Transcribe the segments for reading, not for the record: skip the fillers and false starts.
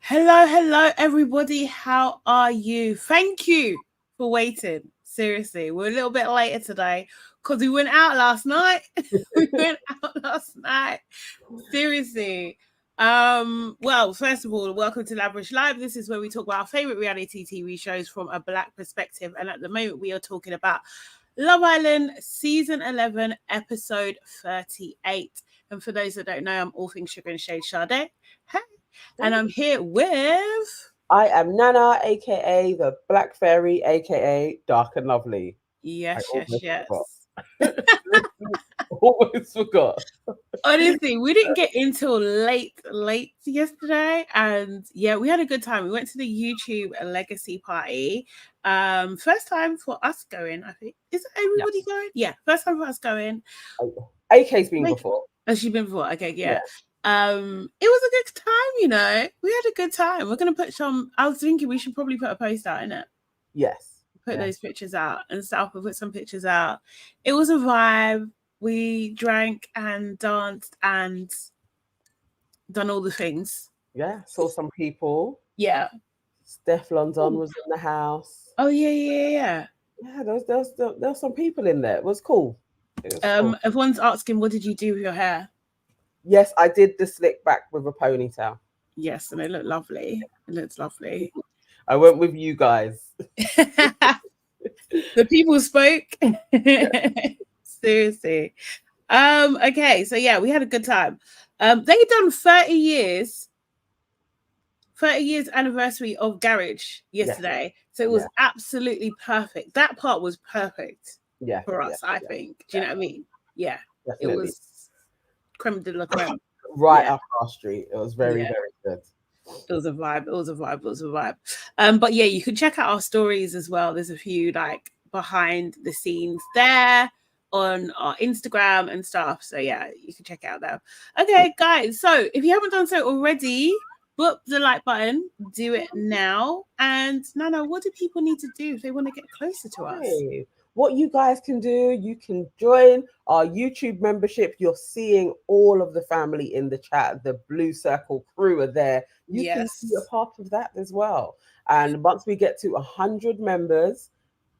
Hello, everybody. How are you? Thank you for waiting. Seriously, we're a little bit later today because we went out last night. we went out last night. Seriously. Well, first of all, welcome to LABRISH Live. This is where we talk about our favorite reality TV shows from a Black perspective. And at the moment, we are talking about Love Island season 11, episode 38. And for those that don't know, I'm all things sugar and shade Sade. Hey. And I'm here with... I am Nana, aka the Black Fairy, aka Dark and Lovely. Yes. Almost forgot. Honestly, we didn't get in till late yesterday, and yeah, we had a good time. We went to the YouTube legacy party. First time for us going, I think. Is everybody going? Yeah, first time for us going. AK's been before. Oh, she's been before. Okay, yeah. It was a good time, you know. We had a good time. We're gonna put some. I was thinking we should probably put a post out, innit? Yes. Put those pictures out and stuff. We put some pictures out. It was a vibe. We drank and danced and done all the things. Yeah, saw some people. Yeah. Steph London was in the house. Oh yeah. Yeah, there was some people in there. It was cool. Cool. Everyone's asking, what did you do with your hair? Yes, I did the slick back with a ponytail. Yes, and it looked lovely. It looks lovely. I went with you guys. The people spoke. Seriously. Okay, so yeah, we had a good time. They done 30 years anniversary of Garage yesterday. So it was absolutely perfect. That part was perfect for us, I think. Do you know what I mean? Yeah. Definitely. It was creme de la creme. Right up our street. It was very, very good. It was a vibe. But yeah, you can check out our stories as well. There's a few like behind the scenes there on our Instagram and stuff. So yeah, you can check it out there. Okay, guys. So if you haven't done so already, book the like button. Do it now. And Nana, what do people need to do if they want to get closer to us? What you guys can do, you can join our YouTube membership. You're seeing all of the family in the chat. The Blue Circle crew are there. You can be a part of that as well. And once we get to 100 members,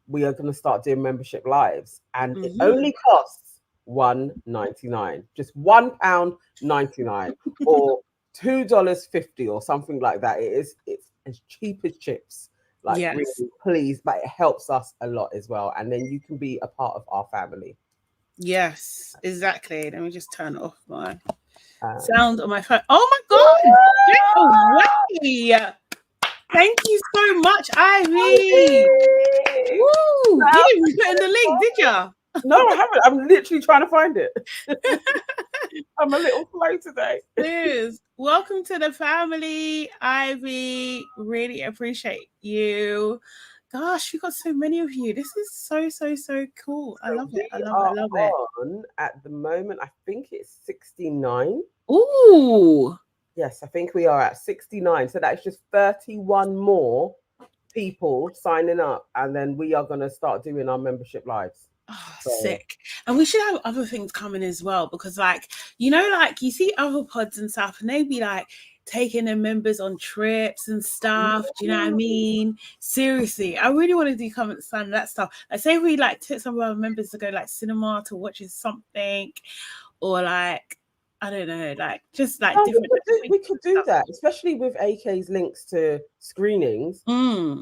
we are going to start doing membership lives. And it only costs $1.99. Just £1.99 or $2.50 or something like that. It's as cheap as chips. Like, really, please, but it helps us a lot as well. And then you can be a part of our family. Yes, exactly. Let me just turn off my sound on my phone. Oh my God! Get away! Thank you so much, Ivy. Woo! You didn't even put in the link, did you? No, I haven't. I'm literally trying to find it. I'm a little slow today. Liz, welcome to the family, Ivy. Really appreciate you. Gosh, we got so many of you. This is so cool. I love it. I love it. At the moment, I think it's 69. Ooh. Yes, I think we are at 69. So that's just 31 more people signing up. And then we are going to start doing our membership lives. Oh, sick. And we should have other things coming as well, because like, you know, like you see other pods and stuff and they be like taking their members on trips and stuff. Do you know what I mean? Seriously, I really want to do some of that stuff. Like say we like took some of our members to go like cinema to watch something, or like I don't know, like just like different. We could do that, especially with AK's links to screenings. We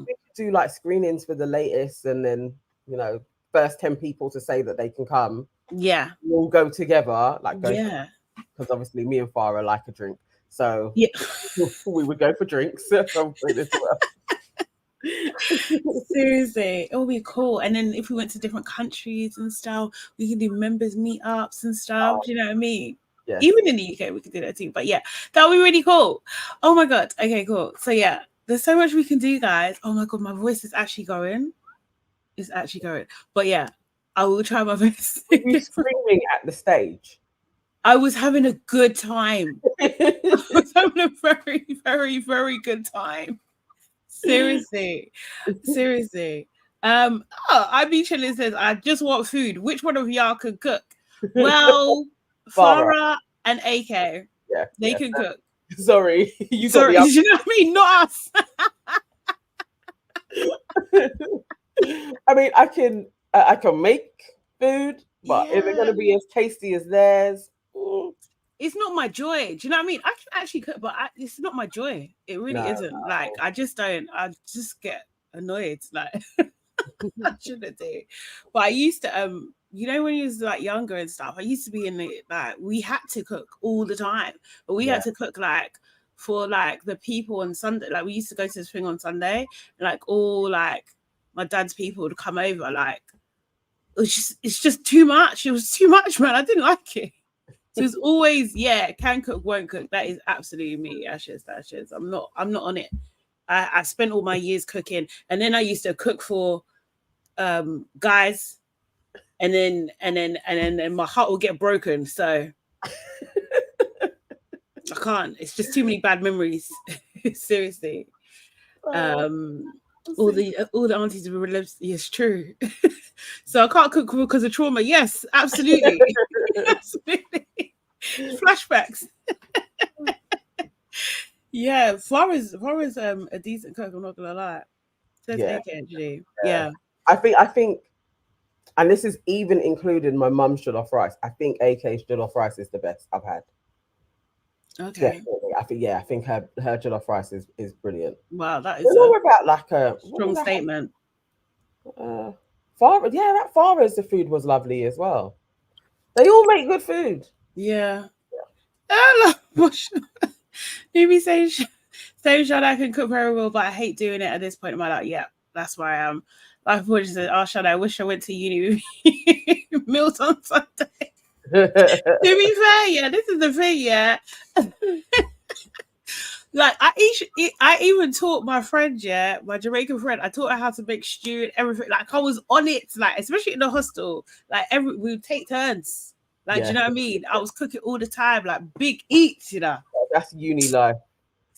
could do like screenings for the latest, and then you know, first 10 people to say that they can come. Yeah, we'll go together. Because obviously me and Farah like a drink, so we would go for drinks as well. Seriously, it would be cool. And then if we went to different countries and stuff, we can do members meetups and stuff. Do you know what I mean? Yes. Even in the UK, we could do that too. But yeah, that would be really cool. Oh my God. Okay, cool. So yeah, there's so much we can do, guys. Oh my God, my voice is actually going. It's actually going. But yeah, I will try my best. Were you screaming at the stage? I was having a good time. I was having a very, very, very good time. Seriously. I mean, Chilling says, I just want food. Which one of y'all can cook? Well, Farah and AK. They can cook. Sorry, you Sorry, got you know what I mean? Not us. I mean, I can make food, but is it going to be as tasty as theirs? It's not my joy. Do you know what I mean? I can actually cook, but it's not my joy. It really isn't. No. Like, I just don't. I just get annoyed. Like, I shouldn't do. But I used to, you know, when you was like younger and stuff, I used to be in the, like, we had to cook all the time, but we had to cook like for like the people on Sunday. Like, we used to go to this thing on Sunday, and like all like my dad's people would come over. Like, it's just too much. It was too much, man. I didn't like it. So it's always, can cook, won't cook. That is absolutely me. Ashes. I'm not on it. I spent all my years cooking, and then I used to cook for guys, and then my heart will get broken. So I can't. It's just too many bad memories. Seriously. All the aunties were relatives. Yes, true. So I can't cook because of trauma. Yes, absolutely. Absolutely. Flashbacks. Yeah, Flara's a decent cook, I'm not gonna lie. Says AK actually. Yeah. I think and this is even including my mum's jollof rice. I think AK's jollof rice is the best I've had. Okay. Definitely. I think her jollof rice is brilliant. Wow, that is more about like a strong statement. That Farah's the food was lovely as well. They all make good food. Yeah. Maybe saying Shad I can cook very well, but I hate doing it at this point in my life. Yeah, that's why I am. Like I said, oh Shad, I wish I went to uni with meals on Sunday. To be fair, this is the thing, like I even taught my friend, my Jamaican friend, I taught her how to make stew and everything. Like I was on it, like especially in the hostel. Like we would take turns. Like, do you know what I mean? I was cooking all the time, like big eats, you know. That's uni life.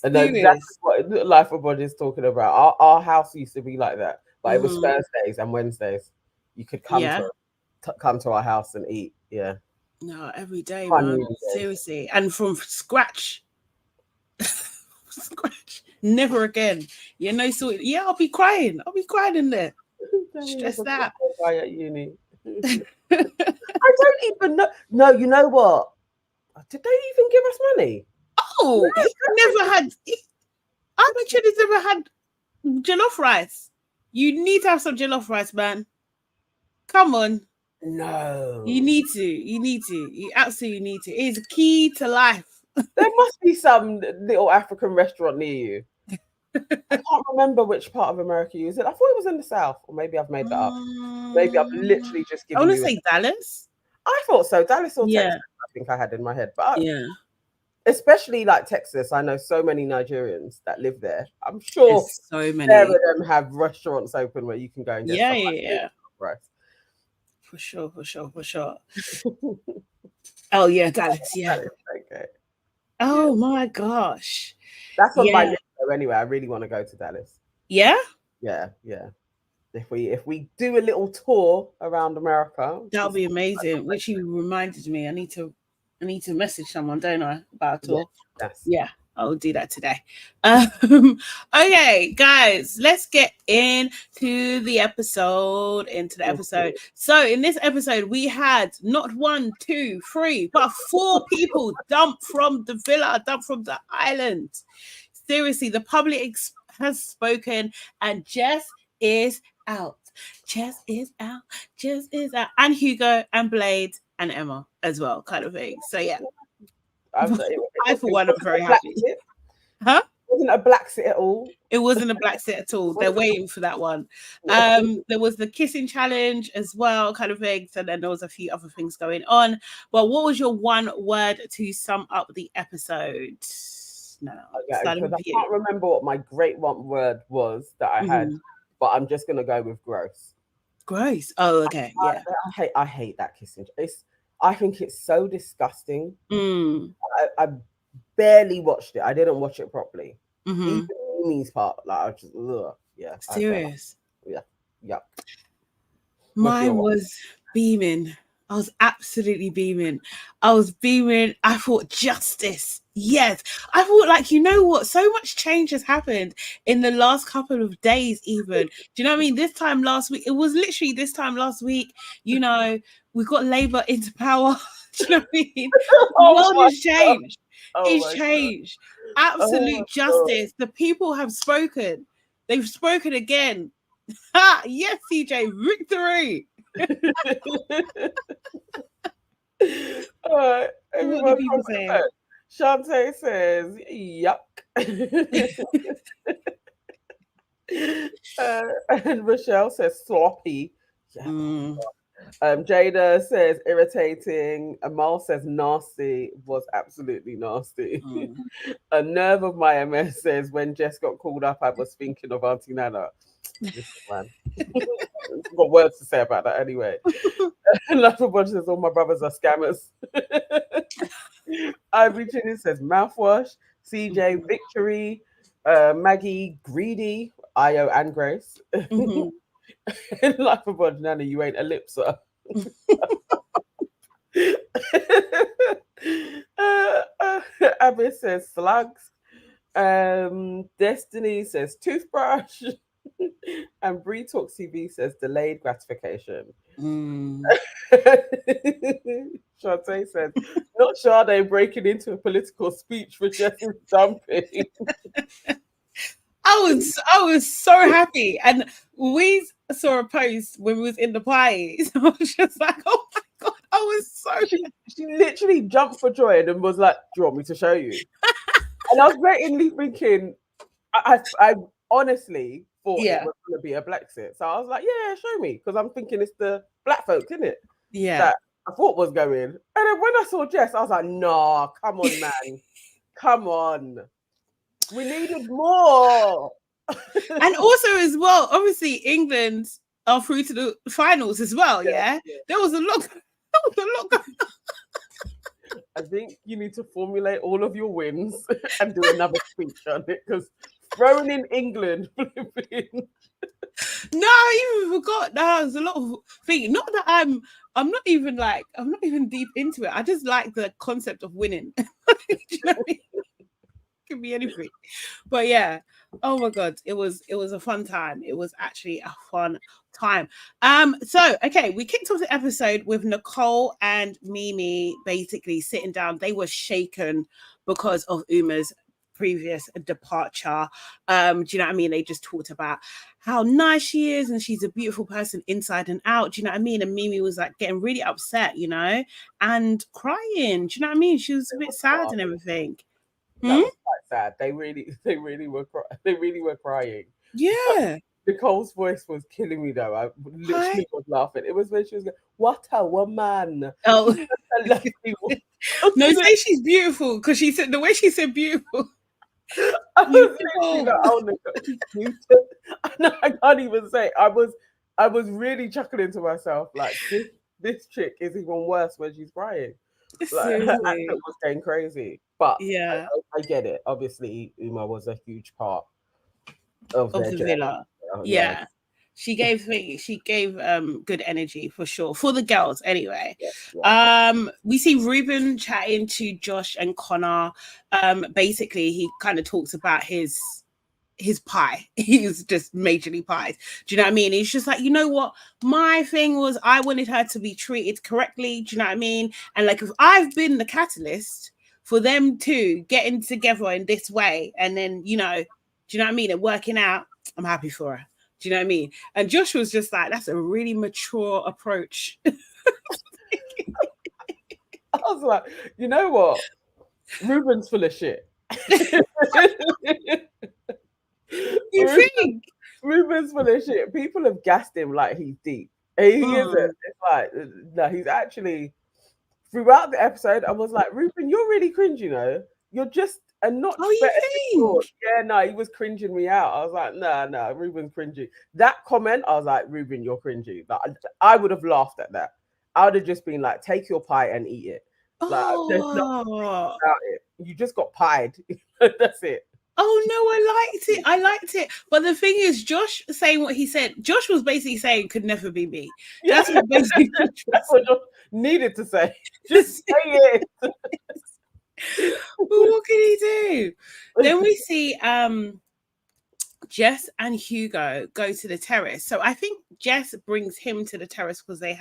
And that's what life of body is talking about. Our house used to be like that, but it was Thursdays and Wednesdays. You could come to our house and eat. Yeah. No, every day, man. Seriously, and from scratch. Never again. You know, so I'll be crying in there. Stress that. At uni. I don't even know. No, you know what? Did they even give us money? Oh, never had. I bet you he's never had jollof rice. You need to have some jollof rice, man. Come on. No. You need to. You absolutely need to. It is key to life. There must be some little African restaurant near you. I can't remember which part of America you is it. I thought it was in the South, or maybe I've made that up. Maybe I've literally just given. I want to say Dallas. I thought so. Dallas or Texas, I think I had in my head. But especially like Texas, I know so many Nigerians that live there. I'm sure so many of them have restaurants open where you can go and get rice. For sure. Oh yeah, Dallas. Yeah. Okay. Oh my gosh. That's on my list though, anyway. I really want to go to Dallas. Yeah? Yeah. If we do a little tour around America, that'll be amazing. Which you reminded me. I need to message someone, don't I, about a tour? Yes. Yeah, I'll do that today. Okay, guys, let's get into the episode. So in this episode, we had not 1, 2, 3, but 4 people dumped from the villa, dumped from the island. Seriously, the public has spoken, and Jess is out. Jess is out. And Hugo and Blade and Emma as well, kind of thing. So yeah. I for one am very happy. Huh? It wasn't a black sit at all. It wasn't a black sit at all. They're waiting for that one. There was the kissing challenge as well, kind of thing. So then there was a few other things going on. But what was your one word to sum up the episode? No, because I can't remember what my great one word was that I had, but I'm just gonna go with gross. Gross. Oh, okay. I hate that kissing. I think it's so disgusting. I barely watched it. I didn't watch it properly. Even Mimi's part, like I just serious. Yeah. Mine was beaming. I was absolutely beaming. I thought justice Yes, I thought, like, you know what? So much change has happened in the last couple of days, even. Do you know what I mean? This time last week, it was literally this time last week, you know, we got Labour into power. Do you know what I mean? The Oh world my has changed. God. Oh It's my changed. God. Oh Absolute justice. The people have spoken. They've spoken again. Ha! Yes, CJ, victory. All right, What do everyone, people say? Shantae says, yuck. And Rochelle says, sloppy. Yeah. Jada says, irritating. Amal says, nasty. Was absolutely nasty. A nerve of my MS says, when Jess got called up, I was thinking of Auntie Nana. Listen, man. I've got words to say about that anyway. Laughable says, all my brothers are scammers. Ivory Chinny says, mouthwash. CJ, victory. Maggie, greedy. Ayo and Grace. Laughable Nana, you ain't a lipser. Abbas says, slugs. Destiny says, toothbrush. And Bree Talks TV says delayed gratification. Shantae says, not Sade breaking into a political speech for Jess's dumping. I was so happy. And we saw a post when we was in the party. So I was just like, oh my God, I was so she literally jumped for joy and was like, do you want me to show you? And I was blatantly thinking, I honestly thought it was going to be a Brexit. So I was like, yeah, show me. Because I'm thinking it's the black folks, isn't it? Yeah. That I thought was going. And then when I saw Jess, I was like, nah, come on, man. Come on. We needed more. And also as well, obviously England are through to the finals as well, yeah? There was a lot going on. I think you need to formulate all of your wins and do another speech on it, because throwing in England. No, I even forgot. No, there's a lot of things. Not that I'm not even deep into it. I just like the concept of winning. Do you know what I mean? Could be anything. But yeah, oh my God, it was a fun time. It was actually a fun time. So okay, we kicked off the episode with Nicole and Mimi basically sitting down. They were shaken because of Uma's previous departure. Do you know what I mean? They just talked about how nice she is and she's a beautiful person inside and out. Do you know what I mean? And Mimi was like getting really upset, you know, and crying. Do you know what I mean? She was a bit sad and everything. That was quite sad. They really were crying. Yeah. Nicole's voice was killing me though. I literally was laughing. It was when she was going, what a woman. Oh. No, say she's beautiful, because she said the way she said beautiful. I was literally like, oh no, I can't even say. I was really chuckling to myself, like this chick is even worse when she's crying. Like, her accent was going crazy. But yeah, I get it. Obviously, Uma was a huge part of the villa. Yeah. She gave good energy for sure for the girls anyway. We see Ruben chatting to Josh and Connor. Basically he kind of talks about his pie. He's just majorly pies. Do you know what I mean? He's just like, you know what? My thing was I wanted her to be treated correctly. Do you know what I mean? And like, if I've been the catalyst for them two getting together in this way, and then, you know, do you know what I mean? And working out, I'm happy for her. Do you know what I mean? And Josh was just like, that's a really mature approach. I was like, you know what? Ruben's full of shit. You think? Ruben's full of shit. People have gassed him like he's deep. He isn't. It's like, no, he's actually, throughout the episode, I was like, Ruben, you're really cringe, you know? You're just a notch better. You think? Yeah, no, he was cringing me out. I was like, no, Ruben's cringy. That comment, I was like, Ruben, you're cringy. Like, I would have laughed at that. I would have just been like, take your pie and eat it. Like, there's nothing about it. You just got pied. That's it. Oh no, I liked it. But the thing is, Josh saying what he said, Josh was basically saying could never be me. That's what basically That's what Josh needed to say. Just say it. Well, what can he do? Then we see Jess and Hugo go to the terrace. So I think Jess brings him to the terrace because they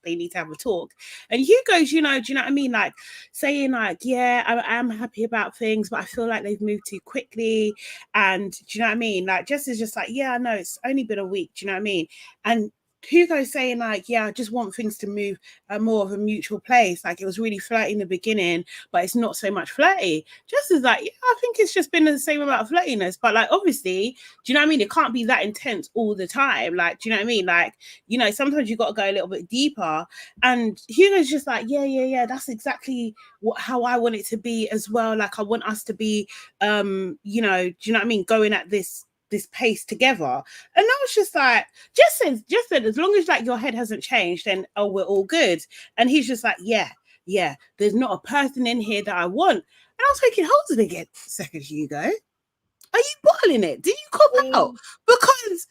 need to have a talk. And Hugo's, do you know what I mean? Like saying like, yeah, I'm happy about things, but I feel like they've moved too quickly. And do you know what I mean? Like Jess is just like, yeah, I know it's only been a week. Do you know what I mean? And Hugo's saying like, yeah, I just want things to move more of a mutual place. Like it was really flirty in the beginning, but it's not so much flirty. Jess is like, yeah, I think it's just been the same amount of flirtiness, but like obviously, do you know what I mean? It can't be that intense all the time. Like, do you know what I mean? Like, you know, sometimes you got to go a little bit deeper. And Hugo's just like, yeah, that's exactly how I want it to be as well. Like I want us to be, you know, do you know what I mean? Going at this pace together. And I was just like, just said as long as like your head hasn't changed, then we're all good. And he's just like, yeah, there's not a person in here that I want. And I was thinking, hold it again, second Hugo. Are you bottling it? Did you cop out? Because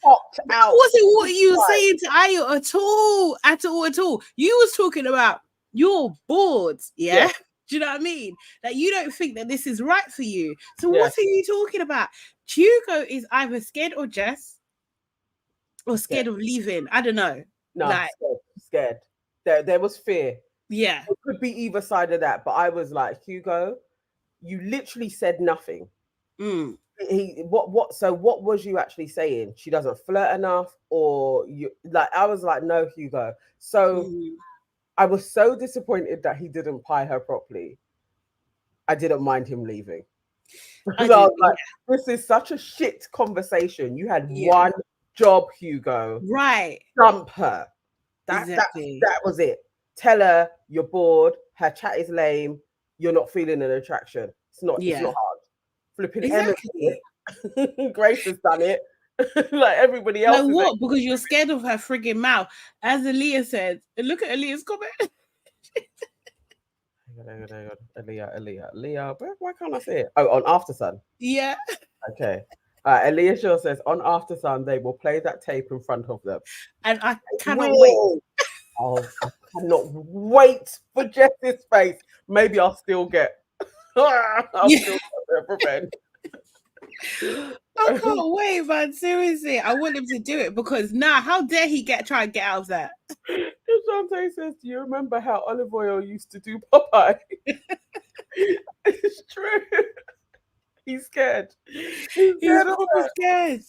that wasn't what you were saying to Ayo at all. You was talking about you're bored, yeah? Do you know what I mean? That you don't think that this is right for you. So what are you talking about? Hugo is either scared or Jess or scared of leaving. I don't know. No, like, scared. There was fear. Yeah. It could be either side of that. But I was like, Hugo, you literally said nothing. So what was you actually saying? She doesn't flirt enough, or you like? I was like, no, Hugo. So I was so disappointed that he didn't pie her properly. I didn't mind him leaving. I was like, this is such a shit conversation. You had one job, Hugo. Right. Dump her. That was it. Tell her you're bored. Her chat is lame. You're not feeling an attraction. It's not hard. Flipping Emma. Grace has done it. Like everybody else. Like what? Because you're scared of her frigging mouth. As Aaliyah said, look at Aaliyah's comment. Hang on. Aaliyah. Why can't I say it? Oh, on After Sun. Yeah. Okay. Aaliyah Shaw says, on After Sun, they will play that tape in front of them. And I cannot wait. Oh, I cannot wait for Jess's face. Maybe I'll still get revenge. I can't wait, man. Seriously, I want him to do it because how dare he try and get out of that? Shante says, do you remember how Olive Oil used to do Popeye? It's true. He's scared. He's proper scared.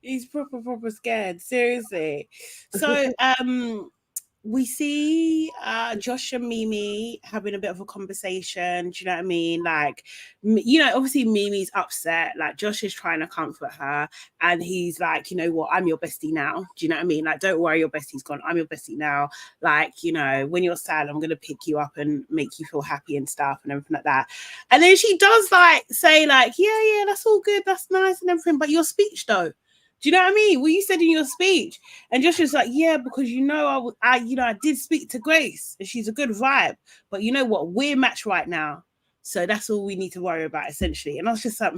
He's proper scared. Seriously. So we see Josh and Mimi having a bit of a conversation. Do you know what I mean? Like, you know, obviously Mimi's upset. Like, Josh is trying to comfort her. And he's like, you know what? I'm your bestie now. Do you know what I mean? Like, don't worry, your bestie's gone. I'm your bestie now. Like, you know, when you're sad, I'm going to pick you up and make you feel happy and stuff and everything like that. And then she does, like, say, like, yeah, that's all good. That's nice and everything. But your speech, though. Do you know what I mean? What you said in your speech? And Josh was like, yeah, because I did speak to Grace and she's a good vibe. But you know what? We're matched right now. So that's all we need to worry about, essentially. And I was just like,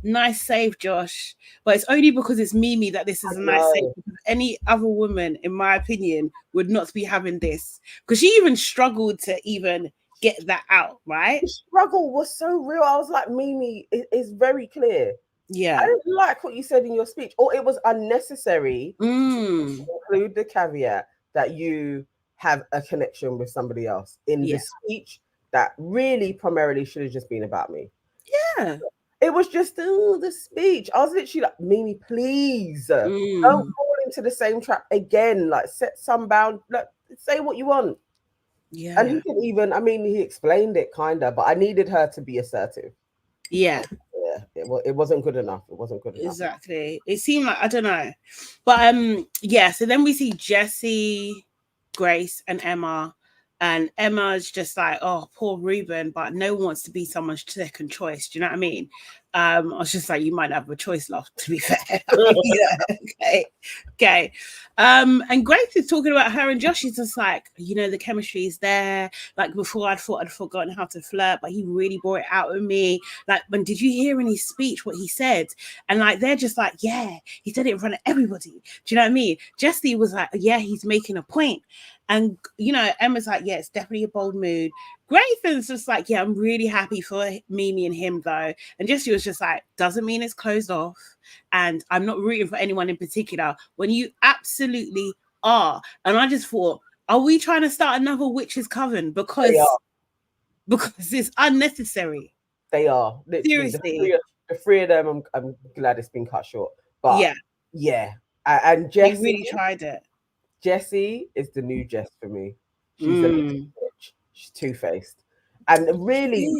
nice save, Josh. But it's only because it's Mimi that this is a nice save. Because any other woman, in my opinion, would not be having this. Because she even struggled to even get that out, right? The struggle was so real. I was like, Mimi, it's very clear. Yeah, I didn't like what you said in your speech, or it was unnecessary to include the caveat that you have a connection with somebody else in the speech that really primarily should have just been about me. Yeah, it was just the speech. I was literally like, Mimi, please don't fall into the same trap again. Like, set some bound. Like, say what you want. Yeah, and he didn't even. I mean, he explained it kinda, but I needed her to be assertive. Yeah. It wasn't good enough. It wasn't good enough. Exactly. It seemed like, I don't know. But so then we see Jessie, Grace, and Emma. And Emma's just like, oh, poor Ruben, but no one wants to be someone's second choice. Do you know what I mean? I was just like, you might have a choice, love, to be fair. Okay. And Grace is talking about her and Josh. She's just like, you know, the chemistry is there. Like, before I thought I'd forgotten how to flirt, but he really brought it out of me. Like, when did you hear in his speech what he said? And like, they're just like, yeah, he said it in front of everybody. Do you know what I mean? Jessie was like, yeah, he's making a point. And, you know, Emma's like, yeah, it's definitely a bold mood. Graython's just like, yeah, I'm really happy for Mimi and him, though. And Jessie was just like, doesn't mean it's closed off. And I'm not rooting for anyone in particular when you absolutely are. And I just thought, are we trying to start another witches' coven? Because it's unnecessary. They are. Literally, seriously. The three of them, I'm glad it's been cut short. But yeah. And Jessie, they really tried it. Jessie is the new Jess for me. She's a bitch. She's two-faced. And really,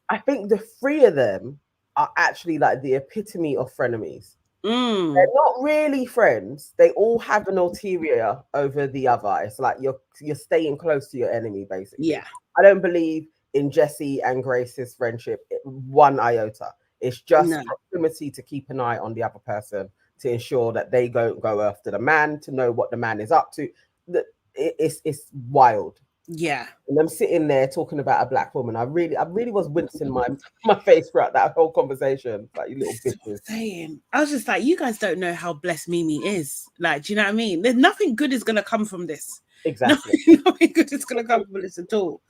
I think the three of them are actually like the epitome of frenemies. They're not really friends. They all have an ulterior over the other. It's like you're staying close to your enemy, basically. Yeah. I don't believe in Jessie and Grace's friendship one iota. It's just proximity to keep an eye on the other person, to ensure that they go after the man, to know what the man is up to. It's wild. Yeah. And I'm sitting there talking about a black woman. I really was wincing my face throughout that whole conversation. Like, you little bitches. I was just like, you guys don't know how blessed Mimi is. Like, do you know what I mean? There's nothing good is gonna come from this. Exactly. Nothing good is gonna come from this at all.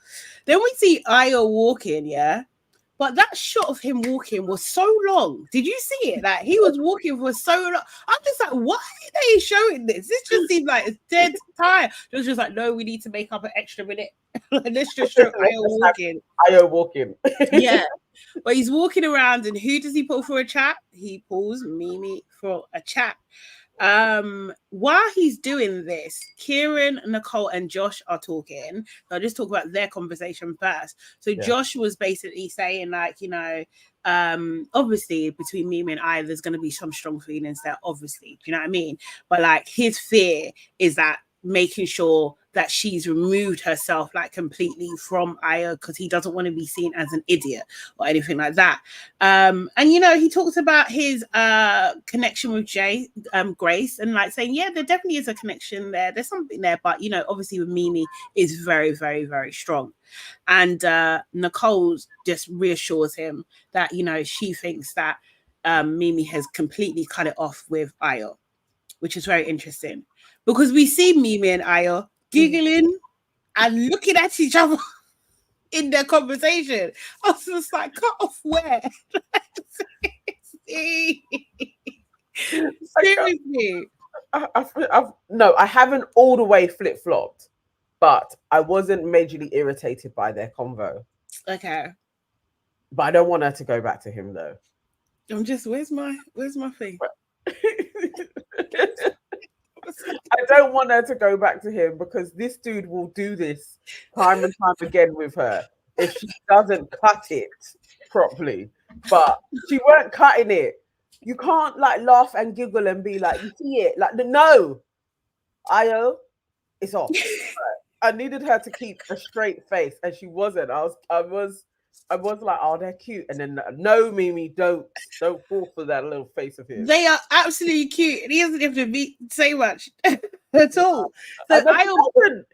Then we see Ayo walking, yeah. But that shot of him walking was so long. Did you see it? Like, he was walking for so long. I'm just like, why are they showing this? This just seemed like it's dead time. It was just like, no, we need to make up an extra minute. Let's just show Ayo walking. Ayo walking. Yeah. But he's walking around, and who does he pull for a chat? He pulls Mimi for a chat. While he's doing this, Kieran, Nicole, and Josh are talking. So I'll just talk about their conversation first. So Josh was basically saying, like, you know, obviously between Mimi and I, there's going to be some strong feelings there, obviously. Do you know what I mean? But like, his fear is that making sure that she's removed herself like completely from Ayo, because he doesn't want to be seen as an idiot or anything like that. And you know, he talks about his connection with Grace, and like saying, yeah, there definitely is a connection there. There's something there, but you know, obviously with Mimi is very, very, very strong. And Nicole just reassures him that, you know, she thinks that Mimi has completely cut it off with Ayo, which is very interesting. Because we see Mimi and Ayo giggling and looking at each other in their conversation. I was just like, cut off where? Seriously. No, I haven't all the way flip-flopped, but I wasn't majorly irritated by their convo. Okay. But I don't want her to go back to him, though. I'm just, where's my thing? I don't want her to go back to him, because this dude will do this time and time again with her if she doesn't cut it properly. But she weren't cutting it. You can't like laugh and giggle and be like, you see it? Like, no, Ayo, it's off. I needed her to keep a straight face, and she wasn't. I was like, oh, they're cute. And then, no, Mimi, don't fall for that little face of his. They are absolutely cute. And he doesn't have to say much at all. So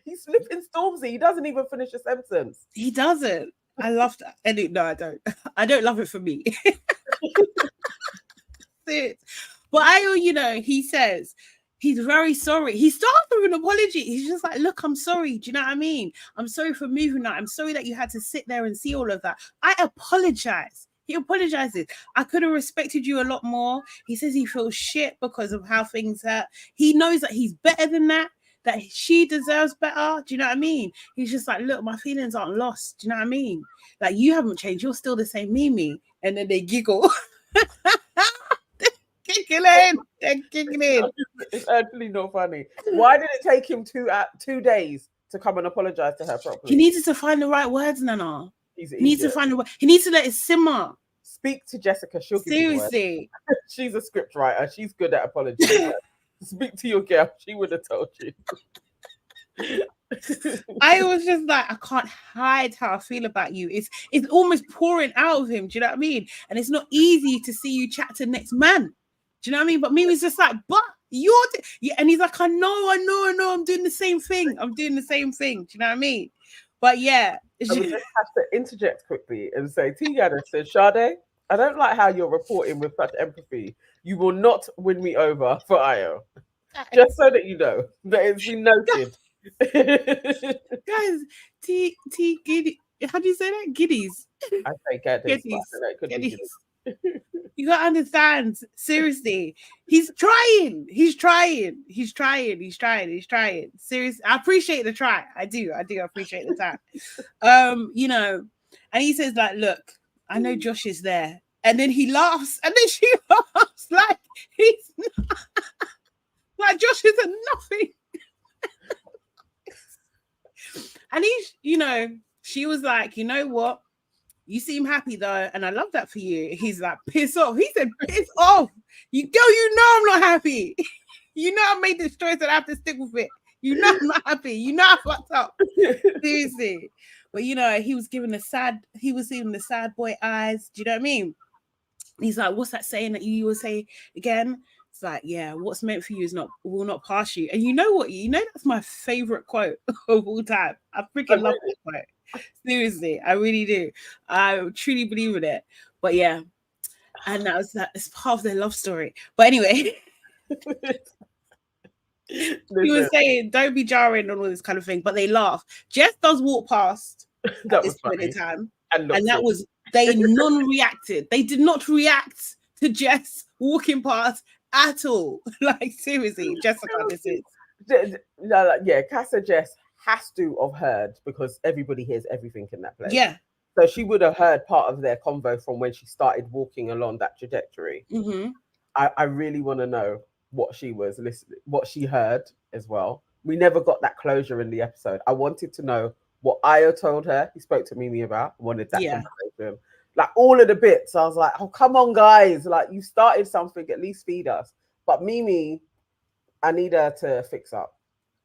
he's flipping Stormzy. He doesn't even finish a sentence. He doesn't. I love that. No, I don't. I don't love it for me. But Ayo, you know, he says he's very sorry. He starts with an apology. He's just like, look, I'm sorry. Do you know what I mean? I'm sorry for moving that. I'm sorry that you had to sit there and see all of that. I apologize. He apologizes. I could have respected you a lot more. He says he feels shit because of how things hurt. He knows that he's better than that she deserves better. Do you know what I mean? He's just like, look, my feelings aren't lost. Do you know what I mean? Like, you haven't changed. You're still the same Mimi. And then they giggle. They're giggling. It's actually not funny. Why did it take him 2 days to come and apologize to her properly? He needed to find the right words, Nana. He needs to find the word. He needs to let it simmer. Speak to Jessica. She'll seriously. She's a script writer. She's good at apologies. Speak to your girl. She would have told you. I was just like, I can't hide how I feel about you. It's almost pouring out of him. Do you know what I mean? And it's not easy to see you chat to the next man. Do you know what I mean? But Mimi's just like, but you're and he's like, I know, I'm doing the same thing. Do you know what I mean? But yeah. I would just have to interject quickly and say, Tiana said, Sade, I don't like how you're reporting with such empathy. You will not win me over for Ayo. Just so that you know, that it's been noted. Guys, giddy. How do you say that? Giddies. I say giddies. Giddies. You gotta understand. Seriously, he's trying. Seriously, I appreciate the try. I do appreciate the time. You know, and he says like, "Look, I know Josh is there," and then he laughs, and then she laughs like he's not, like Josh is a nothing. And he's, you know, she was like, "You know what? You seem happy though, and I love that for you." He's like, "Piss off." He said, "Piss off. You know I'm not happy. You know I made this choice and I have to stick with it. You know I'm not happy. You know I fucked up." Seriously. But you know, he was seeing the sad boy eyes. Do you know what I mean? He's like, "What's that saying that you will say again?" It's like, "Yeah, what's meant for you will not pass you." And you know what? You know that's my favorite quote of all time. I freaking love that quote. Seriously, I really do. I truly believe in it. But yeah, and it's part of their love story. But anyway, he was saying, "Don't be jarring" and all this kind of thing. But they laugh. Jess does walk past at this point in time, and that was they non-reacted. They did not react to Jess walking past at all. Like seriously, Jessica, this is yeah. Casa Jess has to have heard, because everybody hears everything in that place. Yeah. So she would have heard part of their convo from when she started walking along that trajectory. Mm-hmm. I really want to know what she was listening, what she heard as well. We never got that closure in the episode. I wanted to know what Ayo told her. He spoke to Mimi about. I wanted that conversation. Like all of the bits. I was like, oh, come on, guys. Like you started something, at least feed us. But Mimi, I need her to fix up.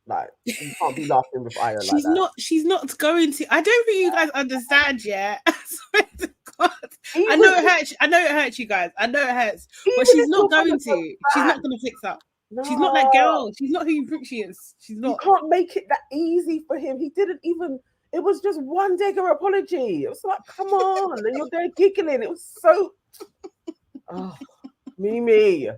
Like you can't be laughing with Ayo like that. She's not going to. I don't think you guys understand yet. I swear to God. I know it hurts. I know it hurts you guys. I know it hurts. But she's not going to. She's not going to fix up. No. She's not that girl. She's not who you think she is. She's not. You can't make it that easy for him. He didn't even. It was just one Dagger apology. It was like, come on, and you're there giggling. It was so. Oh, Mimi.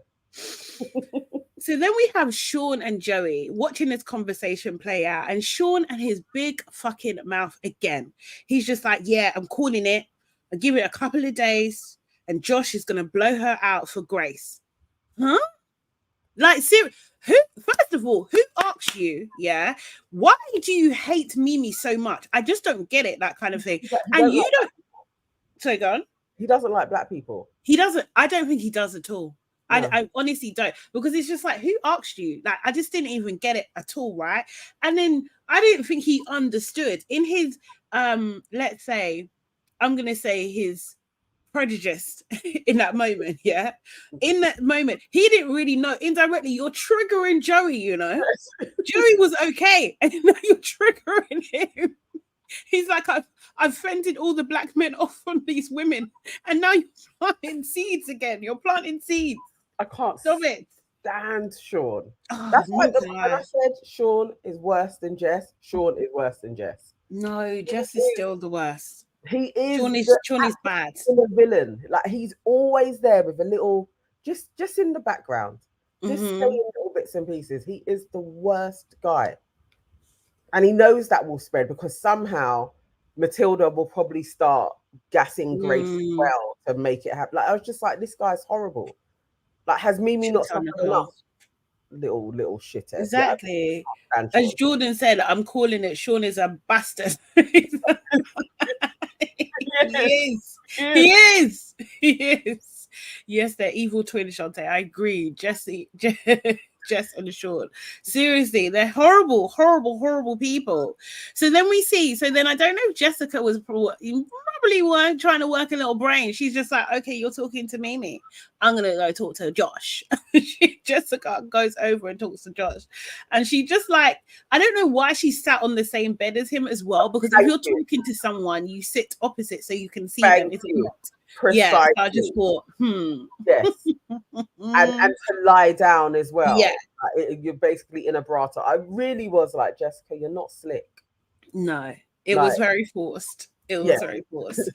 So then we have Sean and Joey watching this conversation play out, and Sean and his big fucking mouth again. He's just like, "Yeah, I'm calling it. I'll give it a couple of days, and Josh is gonna blow her out for Grace." Huh? Like, first of all, who asked you? Yeah, why do you hate Mimi so much? I just don't get it. That kind of thing. And you don't. So go on. He doesn't like black people. He doesn't. I don't think he does at all. No. I honestly don't, because it's just like, who asked you? Like, I just didn't even get it at all, right? And then I didn't think he understood in his let's say, I'm gonna say his prejudice in that moment. Yeah, in that moment, he didn't really know. Indirectly, you're triggering Joey. You know, Joey was okay, and now you're triggering him. He's like, I've fended all the black men off from these women, and now you're planting seeds again. You're planting seeds. I can't stand Sean. Oh, that's why when I said Sean is worse than Jess, Sean is worse than Jess. No, Jess is still the worst. He is. Sean is bad. The villain. Like he's always there with a little, just in the background, just saying little bits and pieces. He is the worst guy, and he knows that will spread, because somehow Matilda will probably start gassing Grace as well to make it happen. Like I was just like, this guy's horrible. Like, has Mimi not suffered enough? Little shit. Exactly. Yeah, as Jordan said, I'm calling it. Sean is a bastard. He is. Yes, they're evil twin, Shantae. I agree. Jess and Sean. Seriously, they're horrible, horrible, horrible people. So then I don't know if Jessica was probably trying to work a little brain. She's just like, okay, you're talking to Mimi. I'm going to go talk to Josh. Jessica goes over and talks to Josh. And she just like, I don't know why she sat on the same bed as him as well, because if you're talking to someone, you sit opposite so you can see them. Is it not? Precisely. Yeah, I just thought, Yes. and to lie down as well. Yeah. You're basically in a brata. I really was like, Jessica, you're not slick. No, it was very forced. It was very forced.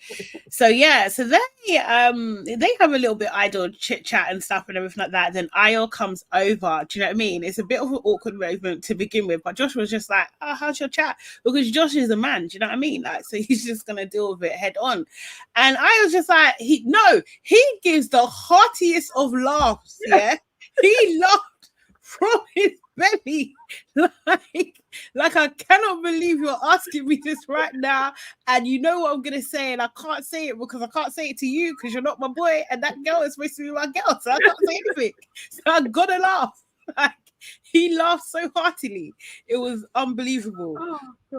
So yeah, so they have a little bit idle chit chat and stuff and everything like that. Then Ayo comes over. Do you know what I mean? It's a bit of an awkward moment to begin with, but Josh was just like, "Oh, how's your chat?" Because Josh is a man. Do you know what I mean? Like, so he's just gonna deal with it head on. And I was just like, he gives the heartiest of laughs. Yeah, he laughed from his belly, like I cannot believe you're asking me this right now, and you know what I'm gonna say, and I can't say it because I can't say it to you because you're not my boy, and that girl is supposed to be my girl, so I can't say anything. So I gotta laugh. Like, he laughed so heartily, it was unbelievable.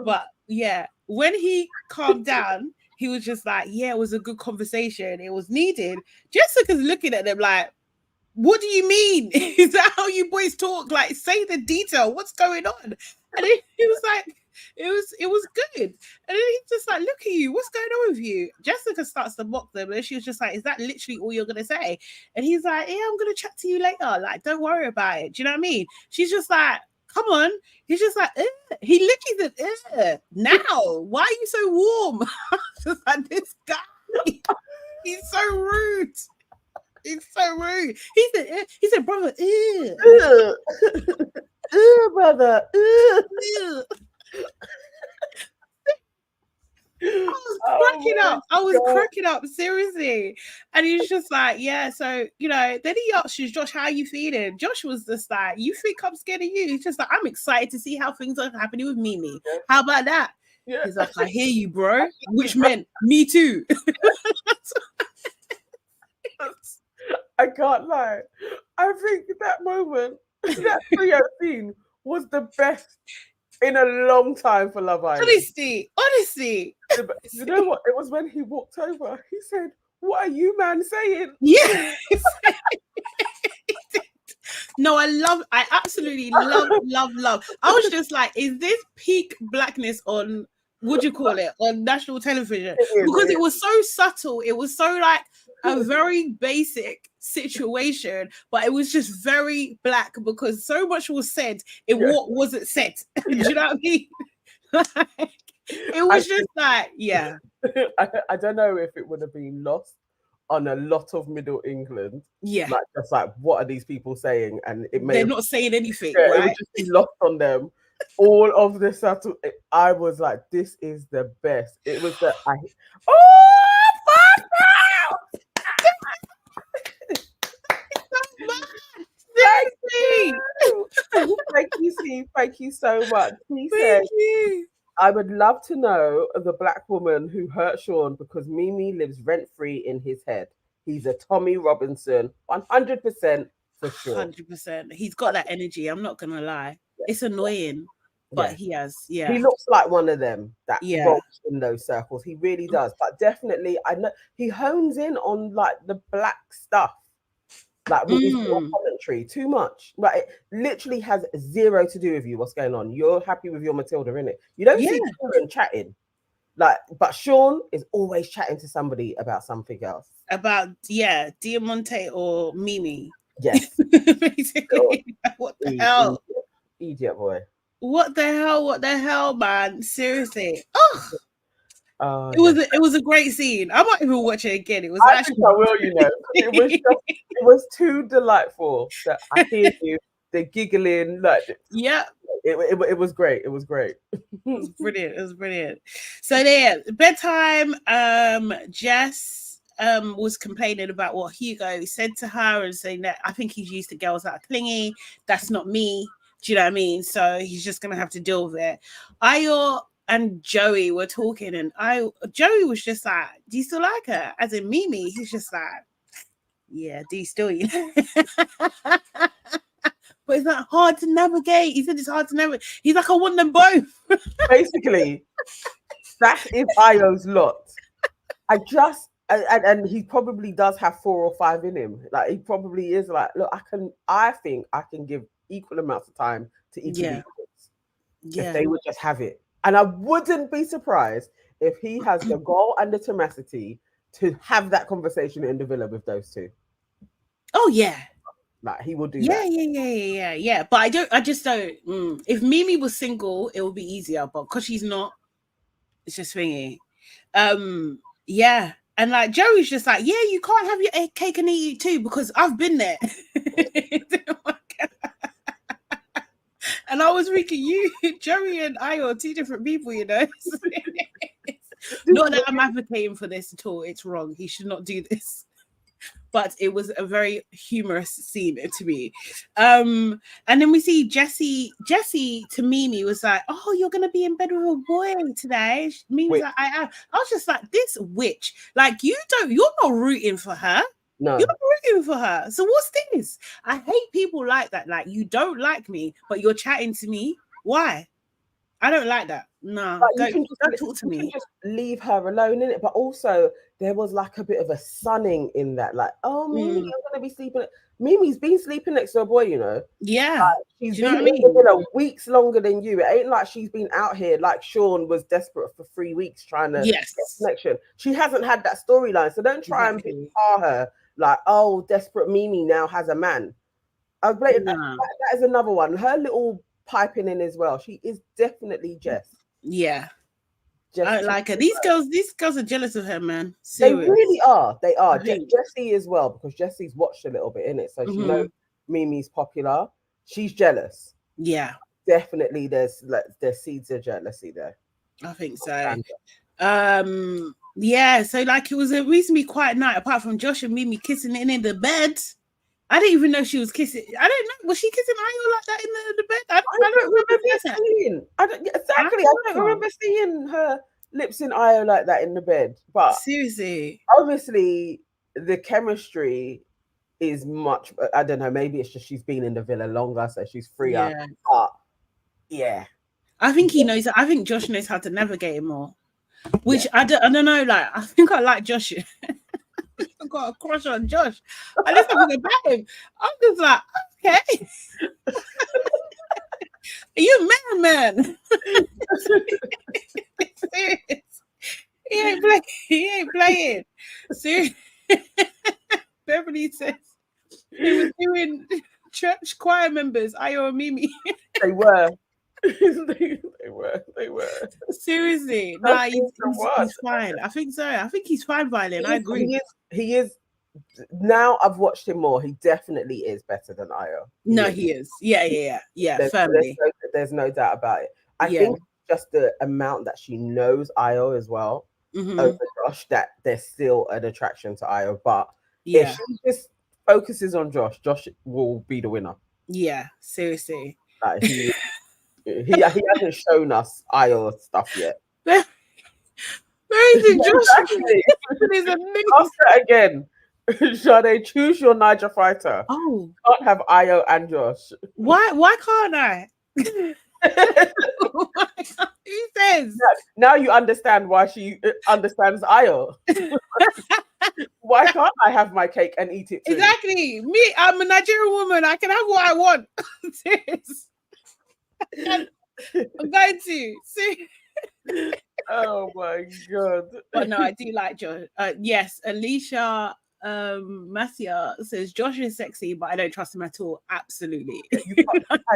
But yeah, when he calmed down, he was just like, "Yeah, it was a good conversation. It was needed." Jessica's looking at them like, "What do you mean? Is that how you boys talk? Like, say the detail. What's going on?" And he was like, it was good. And then he's just like, "Look at you. What's going on with you?" Jessica starts to mock them, and she was just like, "Is that literally all you're gonna say?" And he's like, "Yeah, I'm gonna chat to you later. Like, don't worry about it." Do you know what I mean? She's just like, "Come on." He's just like, "Ugh." He literally said, "Ugh. Now, why are you so warm?" Just like, this guy, he's so rude. It's so rude. He said, "Brother, brother, I was cracking up, seriously. And he was just like, "Yeah, so, you know," then he asked you, "Josh, how are you feeling?" Josh was just like, "You think I'm scared of you?" He's just like, "I'm excited to see how things are happening with Mimi. How about that?" Yeah. He's like, "I hear you, bro," which meant me too. I can't lie. I think that moment, that trio scene was the best in a long time for Love Island. Honestly. You know what? It was when he walked over. He said, "What are you, man, saying?" Yeah. No, I absolutely love. I was just like, is this peak blackness on, what do you call it, on national television? Because it was so subtle. It was so like a very basic situation, but it was just very black because so much was said in what wasn't said. Do you know what I mean? It was just like, yeah. I don't know if it would have been lost on a lot of Middle England. Yeah. Like, just like, what are these people saying? And they're not saying anything, right? It would just be lost on them. All of the subtle. I was like, this is the best. It was the fuck out! Thank you, Steve. Thank you so much. He said, "I would love to know the black woman who hurt Sean because Mimi lives rent-free in his head. He's a Tommy Robinson, 100% for sure. 100%. He's got that energy. I'm not gonna lie. It's annoying, but he has. Yeah, he looks like one of them that rolls in those circles. He really does. But definitely, I know he hones in on like the black stuff. Like with his commentary, too much. Like, it literally has zero to do with you. What's going on? You're happy with your Matilda, innit? You don't see Kieran chatting. Like, but Sean is always chatting to somebody about something else. About Diamante or Mimi. Yes. Basically. What the hell? Idiot boy. What the hell, man? Seriously. It was a great scene. I might even watch it again. It was I think I will, you know. It was too delightful that I hear you. They're giggling, like It was great. It was great. It was brilliant. It was brilliant. So there, bedtime. Jess was complaining about what Hugo said to her and saying that I think he's used to girls that are clingy. That's not me. Do you know what I mean? So he's just gonna have to deal with it. Ayo and Joey were talking, and Joey was just like, "Do you still like her?" As in Mimi, he's just like, "Yeah, do you still?" But it's not hard to navigate. He said it's hard to navigate. He's like, "I want them both." Basically, that is Ayo's lot. And he probably does have 4 or 5 in him. Like, he probably is like, look, I think I can give equal amounts of time to each of these kids if they would just have it. And I wouldn't be surprised if he has the goal and the tenacity to have that conversation in the villa with those two. Oh yeah. Like, he will do that. Yeah. But I just don't. If Mimi was single, it would be easier. But because she's not, it's just thingy. Yeah. And like Joey's just like, yeah, you can't have your cake and eat it too because I've been there. And I was thinking, Joey and Ayo are two different people, you know. Not that I'm advocating for this at all. It's wrong. He should not do this. But it was a very humorous scene to me. And then we see Jessie to Mimi was like, oh, you're going to be in bed with a boy today. Mimi was like, I am. I was just like, this witch. Like, you're not rooting for her. No. You're not rooting for her. So what's this? I hate people like that. Like, you don't like me, but you're chatting to me. Why? I don't like that. No, don't talk to me. You can just leave her alone in it. But also, there was like a bit of a sunning in that. Like, oh, Mimi, you're going to be sleeping. Mimi's been sleeping next to a boy, you know. Yeah. Like, she's been in the villa weeks longer than you. It ain't like she's been out here like Sean was desperate for 3 weeks trying to get connection. She hasn't had that storyline. So don't try and bar her like, oh, desperate Mimi now has a man. That is another one. Her little piping in as well. She is definitely Jess. Yeah. I don't like her. These girls are jealous of her, man. Serious. They really are. They are. Jessie as well, because Jessie's watched a little bit in it. So she knows Mimi's popular. She's jealous. Yeah. Definitely there's seeds of jealousy there. I think so. Yeah, so like it was a reasonably quiet night apart from Josh and Mimi kissing in the bed. I didn't even know she was kissing. I don't know. Was she kissing Ayo like that in the bed? I don't remember seeing. I don't remember seeing her lips in Ayo like that in the bed. But seriously, obviously, the chemistry is much. I don't know. Maybe it's just she's been in the villa longer, so she's freer. Yeah. But yeah, I think he knows. I think Josh knows how to navigate it more. Which I don't know. Like I think I like Josh. I got a crush on Josh. I just have to about him. I'm just like, okay. Are you a man? Serious. He ain't playing. Serious. Beverly says they were doing church choir members, Ayo and Mimi. They were. They were. Seriously. Nah, he's fine. I think so. I think he's fine, Violin. I agree. He is. Now I've watched him more. He definitely is better than Ayo. He is. Yeah. Firmly. There's no doubt about it. I think just the amount that she knows Ayo as well over Josh, that there's still an attraction to Ayo. But if she just focuses on Josh will be the winner. Yeah, seriously. Like, he hasn't shown us Ayo stuff yet. Where is it, Josh? Is amazing. Again. Sade, choose your Niger fighter. Oh, you can't have Ayo and Josh. Why can't I? Who says? Now you understand why she understands Ayo. Why can't I have my cake and eat it too? Exactly. Me, I'm a Nigerian woman. I can have what I want. I'm going to. Oh my god. But no, I do like Josh. Yes, Alicia Masia says Josh is sexy, but I don't trust him at all. Absolutely.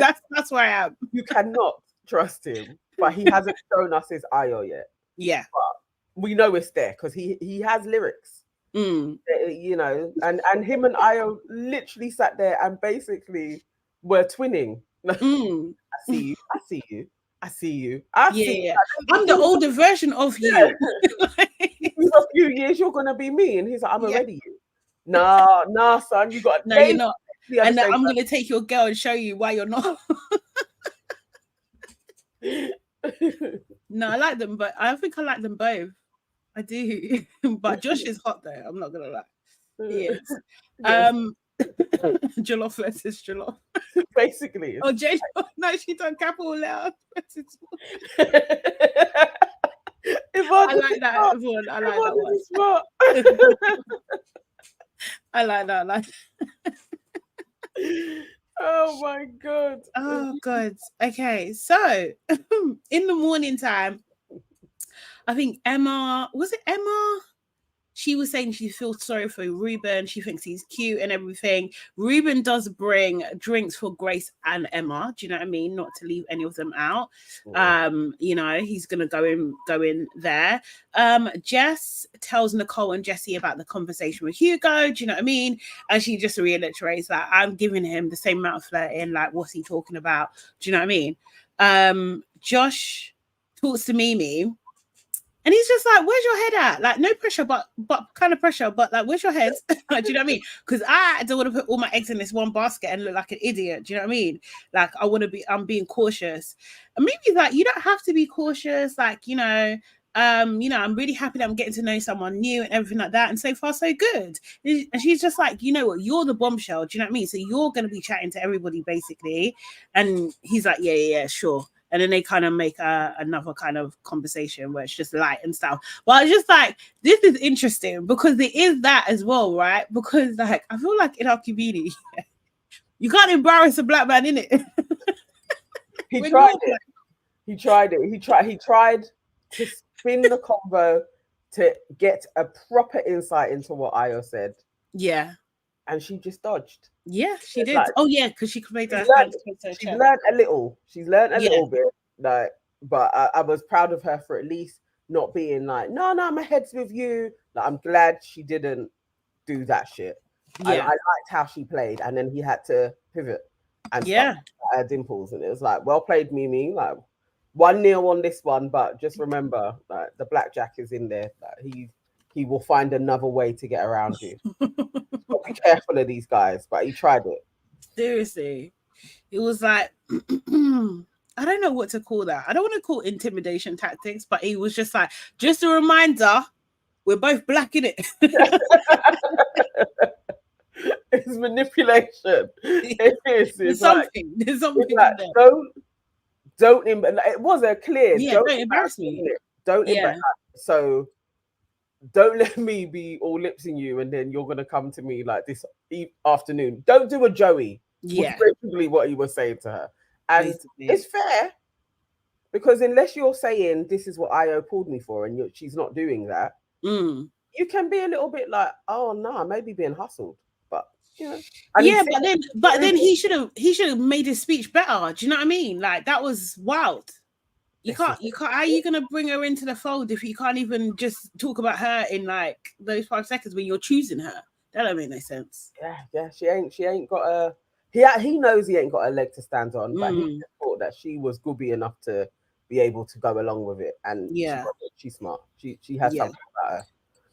That's where I am. You cannot trust him, but he hasn't shown us his Ayo yet. Yeah. But we know it's there because he has lyrics. You know, and him and Ayo literally sat there and basically were twinning. I see you. I see you. I'm the older version of you. In a few years, you're gonna be me. And he's like, I'm already you. Nah, son, you got. No, you're not. And I'm gonna take your girl and show you why you're not. No, I like them, but I think I like them both. I do. But Josh is hot though. I'm not gonna lie. He is. Jollof versus Jollof. Basically. Oh, Jay. No, she done capital letter. I like that one. I like that one. I like that. Oh my god. Oh god. Okay, so in the morning time, I think Emma, was it Emma? she was saying she feels sorry for Ruben. She thinks he's cute and everything. Ruben does bring drinks for Grace and Emma. Do you know what I mean? Not to leave any of them out. You know, he's gonna go in there. Jess tells Nicole and Jessie about the conversation with Hugo. Do you know what I mean? And she just reiterates that I'm giving him the same amount of flirting. Like, what's he talking about? Do you know what I mean? Josh talks to Mimi. And he's just like, where's your head at? Like, no pressure, but kind of pressure, but like, where's your head? Like, do you know what I mean? Because I don't want to put all my eggs in this one basket and look like an idiot. Do you know what I mean? Like, I'm being cautious. And maybe like, you don't have to be cautious. Like, I'm really happy that I'm getting to know someone new and everything like that. And so far, so good. And she's just like, you know what? You're the bombshell. Do you know what I mean? So you're going to be chatting to everybody, basically. And he's like, yeah, sure. And then they kind of make another kind of conversation where it's just light and stuff. But I was just like, this is interesting because there is that as well, right? Because like, I feel like in our community, you can't embarrass a black man, innit? He tried it. He tried to spin the convo to get a proper insight into what Ayo said. Yeah. And she just dodged. Yeah, she did. Like, because she made that. She's learned a little. She's learned a little bit. Like, but I was proud of her for at least not being like, no, my head's with you. Like, I'm glad she didn't do that shit. Yeah. I liked how she played, and then he had to pivot and start her dimples, and it was like, well played, Mimi. Like 1-0 on this one, but just remember, like the blackjack is in there. Like, he will find another way to get around you. Be careful of these guys, but he tried it. Seriously, it was like I don't know what to call that. I don't want to call intimidation tactics, but he was just like, just a reminder, we're both black in it. It's manipulation. It is. There's something. There's something. Like, don't. It was a clear. Yeah, don't embarrass me. Don't embarrass. So. Don't let me be all lips in you, and then you're gonna come to me like this afternoon. Don't do a Joey. Yeah, was basically what he was saying to her, and it's fair because unless you're saying this is what Ayo pulled me for, and she's not doing that, you can be a little bit like, oh no, maybe being hustled, but you know. But then he should have made his speech better. Do you know what I mean? Like that was wild. You can't. How are you gonna bring her into the fold if you can't even just talk about her in like those 5 seconds when you're choosing her? That don't make no sense. Yeah. She ain't got a. He knows he ain't got a leg to stand on, but he just thought that she was gooby enough to be able to go along with it. And she's smart. She has something about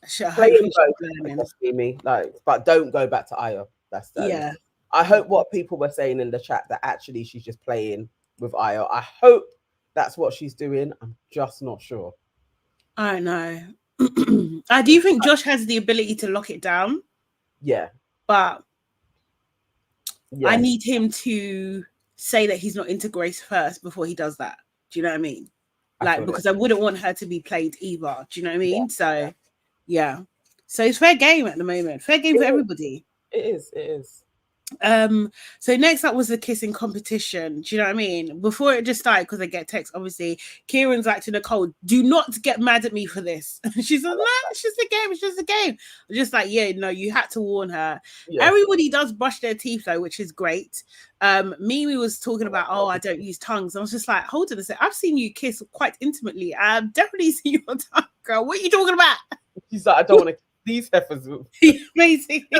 her. Playing both, like, but don't go back to Ayo. That's that. I hope what people were saying in the chat that actually she's just playing with Ayo. I hope. That's what she's doing. I'm just not sure. I don't know. I do think Josh has the ability to lock it down. Yeah. But I need him to say that he's not into Grace first before he does that. Do you know what I mean? Like, because I wouldn't want her to be played either. Do you know what I mean? So, So it's fair game at the moment. Fair game for everybody. It is. So next up was the kissing competition. Do you know what I mean? Before it just started, because I get text, obviously, Kieran's like to Nicole, do not get mad at me for this. She's like, no, it's just a game, it's just a game. I'm just like, yeah, no, you had to warn her. Everybody does brush their teeth though, which is great. Mimi was talking about, I don't use tongues. I was just like, hold on a second, I've seen you kiss quite intimately. I've definitely seen your tongue, girl. What are you talking about? She's like, I don't want to kiss these heifers. Basically.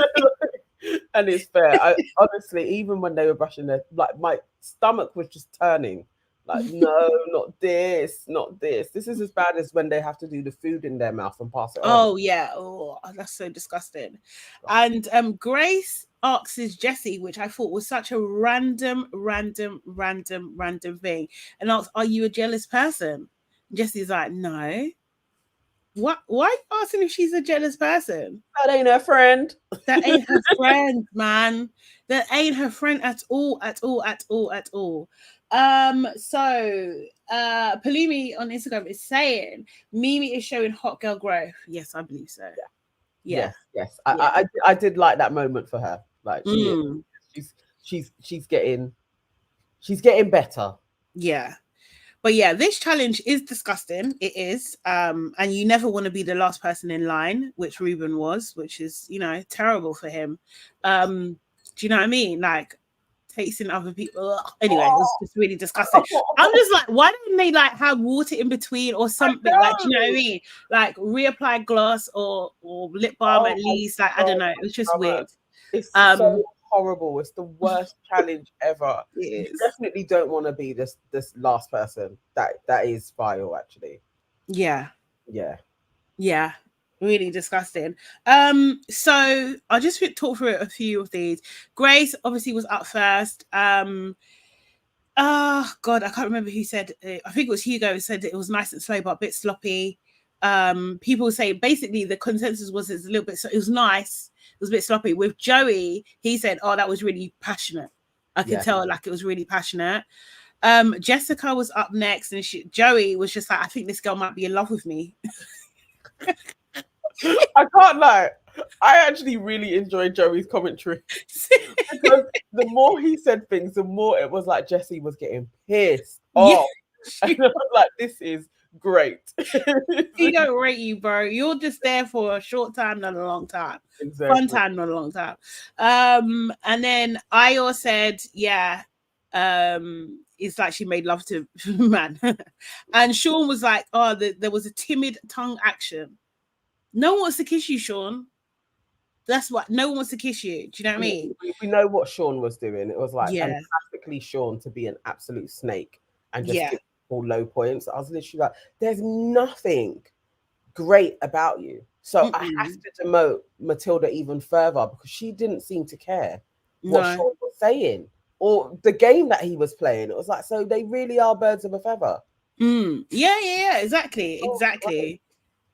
And it's fair. Honestly, even when they were brushing their, like, my stomach was just turning. Like, no, not this. This is as bad as when they have to do the food in their mouth and pass it on. Oh yeah. Oh, that's so disgusting. And Grace asks Jessie, which I thought was such a random thing, and asks, "Are you a jealous person?" Jessie's like, "No." What? Why are you asking if she's a jealous person? That ain't her friend. That ain't her friend, man. That ain't her friend at all. So Palumi on Instagram is saying Mimi is showing hot girl growth. Yes, I believe so. Yes. I did like that moment for her. Like she's getting better. Yeah. But yeah, this challenge is disgusting. It is. And you never want to be the last person in line, which Ruben was, which is, you know, terrible for him. Do you know what I mean? Like tasting other people. Ugh. Anyway, it was just really disgusting. I'm just like, why didn't they like have water in between or something? Like, do you know what I mean? Like reapply gloss or lip balm at least. Like, I don't know. It was just weird. It's so horrible. It's the worst challenge ever. You definitely don't want to be this last person. That is vile, actually. Yeah. Yeah. Really disgusting. So I'll just talk through a few of these. Grace obviously was up first. God, I can't remember who said it. I think it was Hugo who said it was nice and slow but a bit sloppy. People say basically the consensus was it's a little bit, so it was nice, it was a bit sloppy. With Joey, he said, oh, that was really passionate. I could tell like it was really passionate. Jessica was up next, and Joey was just like, I think this girl might be in love with me. I can't lie. I actually really enjoyed Joey's commentary because the more he said things, the more it was like Jessie was getting pissed off. And I was like, this is great. He don't rate you, bro. You're just there for a short time, not a long time. Exactly. Fun time, not a long time. And then Ayo said, it's like she made love to man. And Sean was like, oh, there was a timid tongue action. No one wants to kiss you, Sean. That's what, no one wants to kiss you. Do you know what I mean? We know what Sean was doing. It was like fantastically Sean to be an absolute snake and just give all low points. I was literally like, there's nothing great about you. So I have to demote Matilda even further because she didn't seem to care what Sean was saying or the game that he was playing. It was like, so they really are birds of a feather. Yeah, exactly.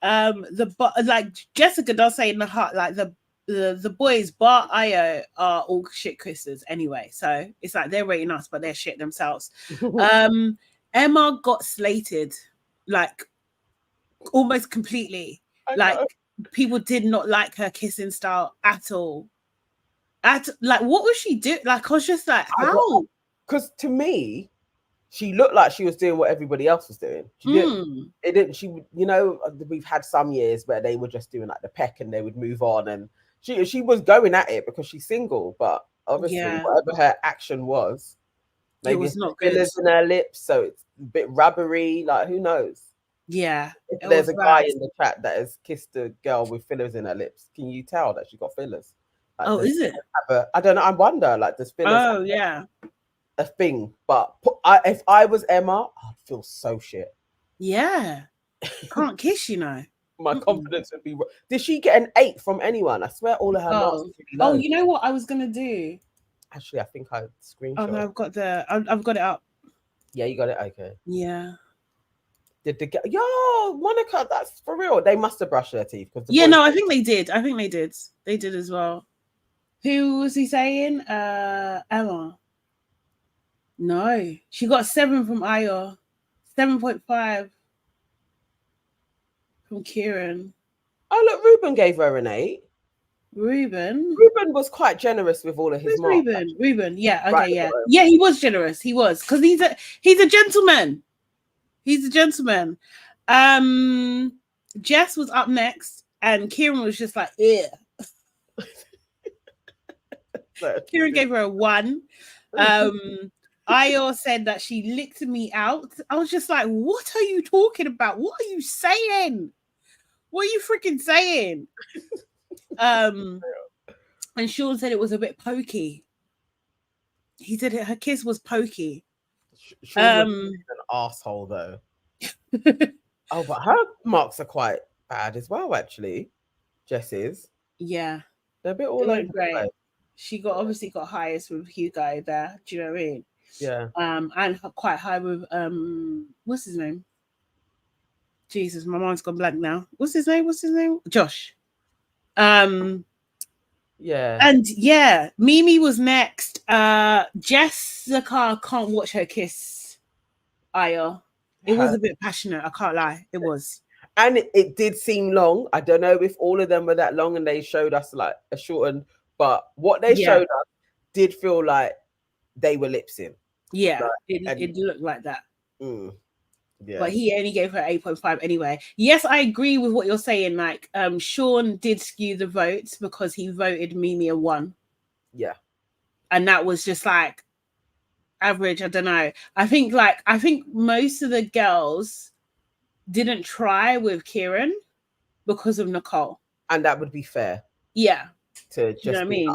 Like Jessica does say in the heart, like the boys bar Ayo are all shit kissers anyway, so it's like they're rating us but they're shit themselves. Emma got slated like almost completely. People did not like her kissing style at all. Like what was she doing? Like I was just like, how? Because to me she looked like she was doing what everybody else was doing. She didn't. It didn't. She, you know, we've had some years where they were just doing like the peck and they would move on, and she was going at it because she's single. But obviously, whatever her action was, maybe it was not good. Fillers in her lips, so it's a bit rubbery. Like who knows? Yeah. If there's a guy in the chat that has kissed a girl with fillers in her lips, can you tell that she got fillers? Like, is it? I don't know. I wonder. Like, does fillers? Oh yeah. A thing, but if I was Emma, I'd feel so shit. Yeah, can't kiss, you know. My confidence would be. Did she get an 8 from anyone? I swear, all of her marks. Oh, you know what I was gonna do? Actually, I think I screenshot. Oh no, I've got it up. Yeah, you got it. Okay. Yeah. Did the Monica? That's for real. They must have brushed their teeth because. No, I think they did. They did as well. Who was he saying? Emma. No, she got 7 from Ayo, 7.5 from Kieran. Oh look, Ruben gave her an 8. Ruben was quite generous with all of his marks. Ruben, yeah, okay, right, yeah, he was generous. He was because he's a gentleman. He's a gentleman. Jess was up next, and Kieran was just like, yeah. Kieran gave her a 1. Ayo said that she licked me out. I was just like, what are you talking about? What are you saying? What are you freaking saying? And Sean said it was a bit pokey. He said her kiss was pokey. Sean was an asshole though. Oh, but her marks are quite bad as well, actually. Jess's. Yeah. They're a bit all over. Great. She obviously got highest with Hugo there. Do you know what I mean? Yeah. And quite high with what's his name? Jesus, my mind's gone blank now. What's his name? Josh. Yeah. And yeah, Mimi was next. Jessica can't watch her kiss Ayo. It was a bit passionate, I can't lie. It was. And it did seem long. I don't know if all of them were that long and they showed us like a shortened, but what they showed us did feel like they were lip sync. Yeah, it looked like that. Yeah. But he only gave her 8.5 anyway. Yes, I agree with what you're saying. Like, Sean did skew the votes because he voted Mimi a 1. Yeah. And that was just like average. I don't know. I think most of the girls didn't try with Kieran because of Nicole. And that would be fair. Yeah. To just You know what I mean?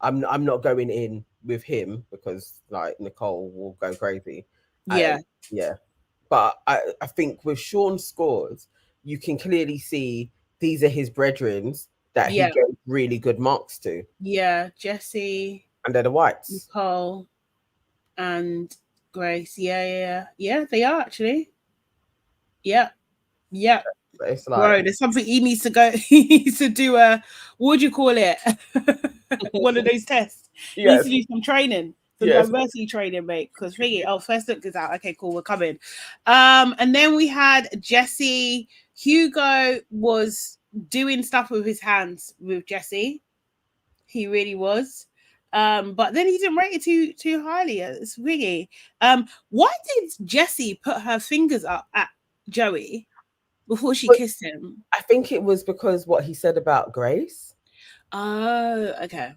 I'm not going in with him because like Nicole will go crazy. Yeah. Yeah. But I think with Sean's scores, you can clearly see these are his brethren that he gave really good marks to. Yeah. Jessie. And they're the whites. Nicole and Grace. Yeah, they are actually. Yeah. It's like, bro, there's something he needs to go. He needs to do a, what would you call it? One of those tests. He needs to do some training, some diversity training, mate. Because first look is out. Okay, cool, we're coming. And then we had Jesse. Hugo was doing stuff with his hands with Jesse. He really was. But then he didn't rate it too highly. It's really. Why did Jessie put her fingers up at Joey before she kissed him? I think it was because what he said about Grace. Oh, okay.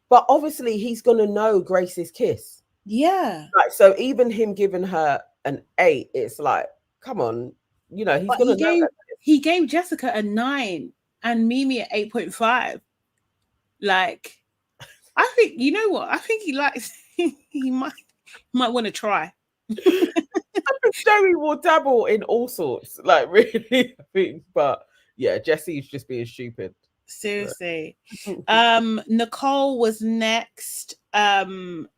But obviously he's gonna know Grace's kiss. Yeah. Like, so even him giving her an 8, it's like, come on, you know, he's gonna know that. He gave Jessica a 9 and Mimi at 8.5. Like, I think, you know what? I think he likes he might want to try. Joey will dabble in all sorts, like really, I think. But yeah, Jesse's just being stupid. Seriously. Nicole was next. And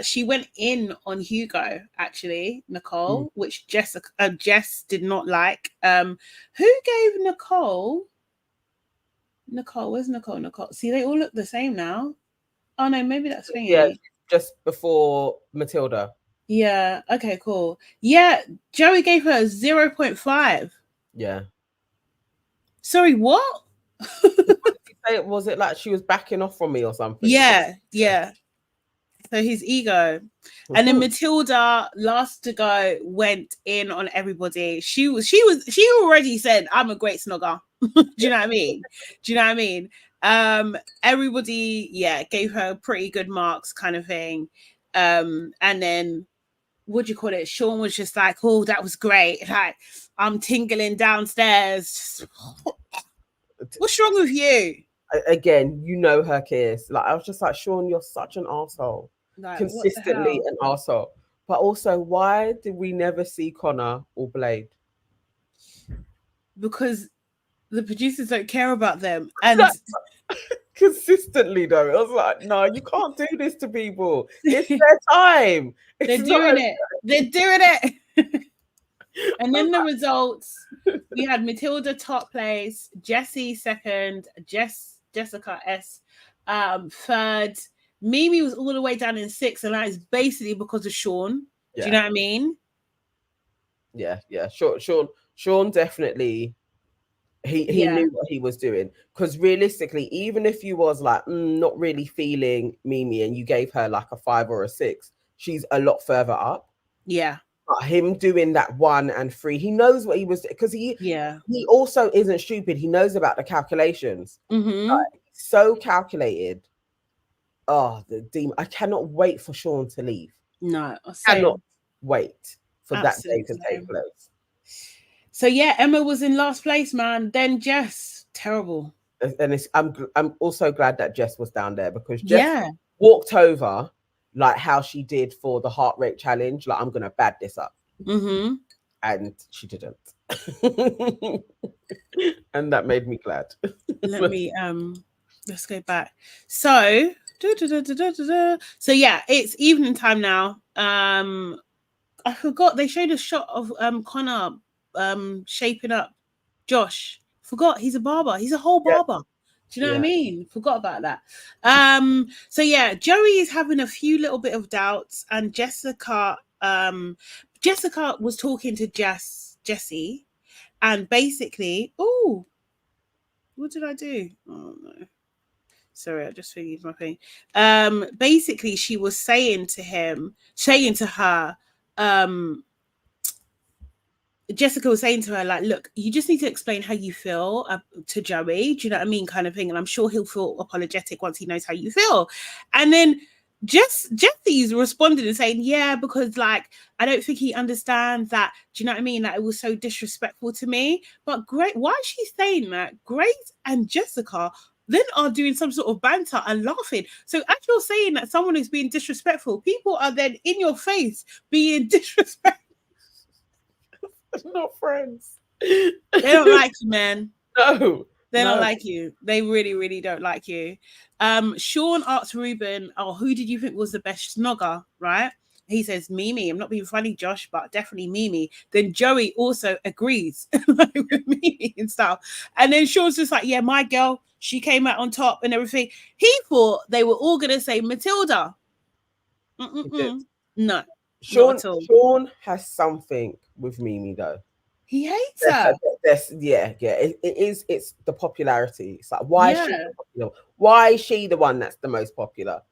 she went in on Hugo, actually, Nicole, which Jess did not like. Who gave Nicole? Where's Nicole? See, they all look the same now. Oh no, maybe that's thingy. Yeah, just before Matilda. Yeah, okay, cool. Yeah, Joey gave her 0.5. Yeah. Sorry, what? Was it like she was backing off from me or something? Yeah. So his ego. And then Matilda, last to go, went in on everybody. She already said, I'm a great snogger. Do you know what I mean? Everybody, gave her pretty good marks kind of thing. And then what do you call it? Sean was just like, oh, that was great. Like, I'm tingling downstairs. What's wrong with you? Again, you know her kiss. Like, I was just like, Sean, you're such an asshole. Like, consistently an asshole. But also, why did we never see Connor or Blade? Because the producers don't care about them. And consistently, though, I was like, no, you can't do this to people. It's their time. They're doing it. And then the results, we had Matilda top place, Jessie second, Jessica S third. Mimi was all the way down in 6th, and that is basically because of Sean. Do you know what I mean? Yeah. Sean definitely he knew what he was doing. Because realistically, even if you was like not really feeling Mimi and you gave her like a 5 or a 6, she's a lot further up. Yeah. But him doing that 1 and 3, he knows what he was, because he also isn't stupid. He knows about the calculations. So calculated. Oh, the demon! I cannot wait for Sean to leave. No, I cannot wait for that day to take place. So yeah, Emma was in last place, man. Then Jess, terrible. And I'm also glad that Jess was down there, because Jess walked over like how she did for the heart rate challenge. Like, I'm gonna bad this up, and she didn't, and that made me glad. Let me let's go back. So so yeah, it's evening time now. I forgot they showed a shot of Connor shaping up Josh. Forgot he's a barber. He's a whole barber. Do you know what I mean? Forgot about that. So yeah, Joey is having a few little bit of doubts, and Jessica was talking to Jessie, and basically, what did I do? Oh no. Sorry, I just figured my thing. Basically, she was saying to her, Jessica was saying to her, like, look, you just need to explain how you feel to Joey. Do you know what I mean? Kind of thing. And I'm sure he'll feel apologetic once he knows how you feel. And then Jesse's responded and saying, yeah, because like, I don't think he understands that. Do you know what I mean? That it was so disrespectful to me. But great. Why is she saying that? Grace and Jessica then are doing some sort of banter and laughing. So as you're saying that someone is being disrespectful, people are then in your face being disrespectful. Not friends. They don't like you, man. No. They don't like you. They really, really don't like you. Sean asked Ruben, oh, who did you think was the best snogger, right? He says, Mimi. I'm not being funny, Josh, but definitely Mimi. Then Joey also agrees like, with Mimi and stuff. And then Sean's just like, yeah, my girl, she came out on top and everything. He thought they were all going to say Matilda. No. Sean has something with Mimi, though. He hates her. Yeah. It's the popularity. It's like, why is she popular? Why is she the one that's the most popular?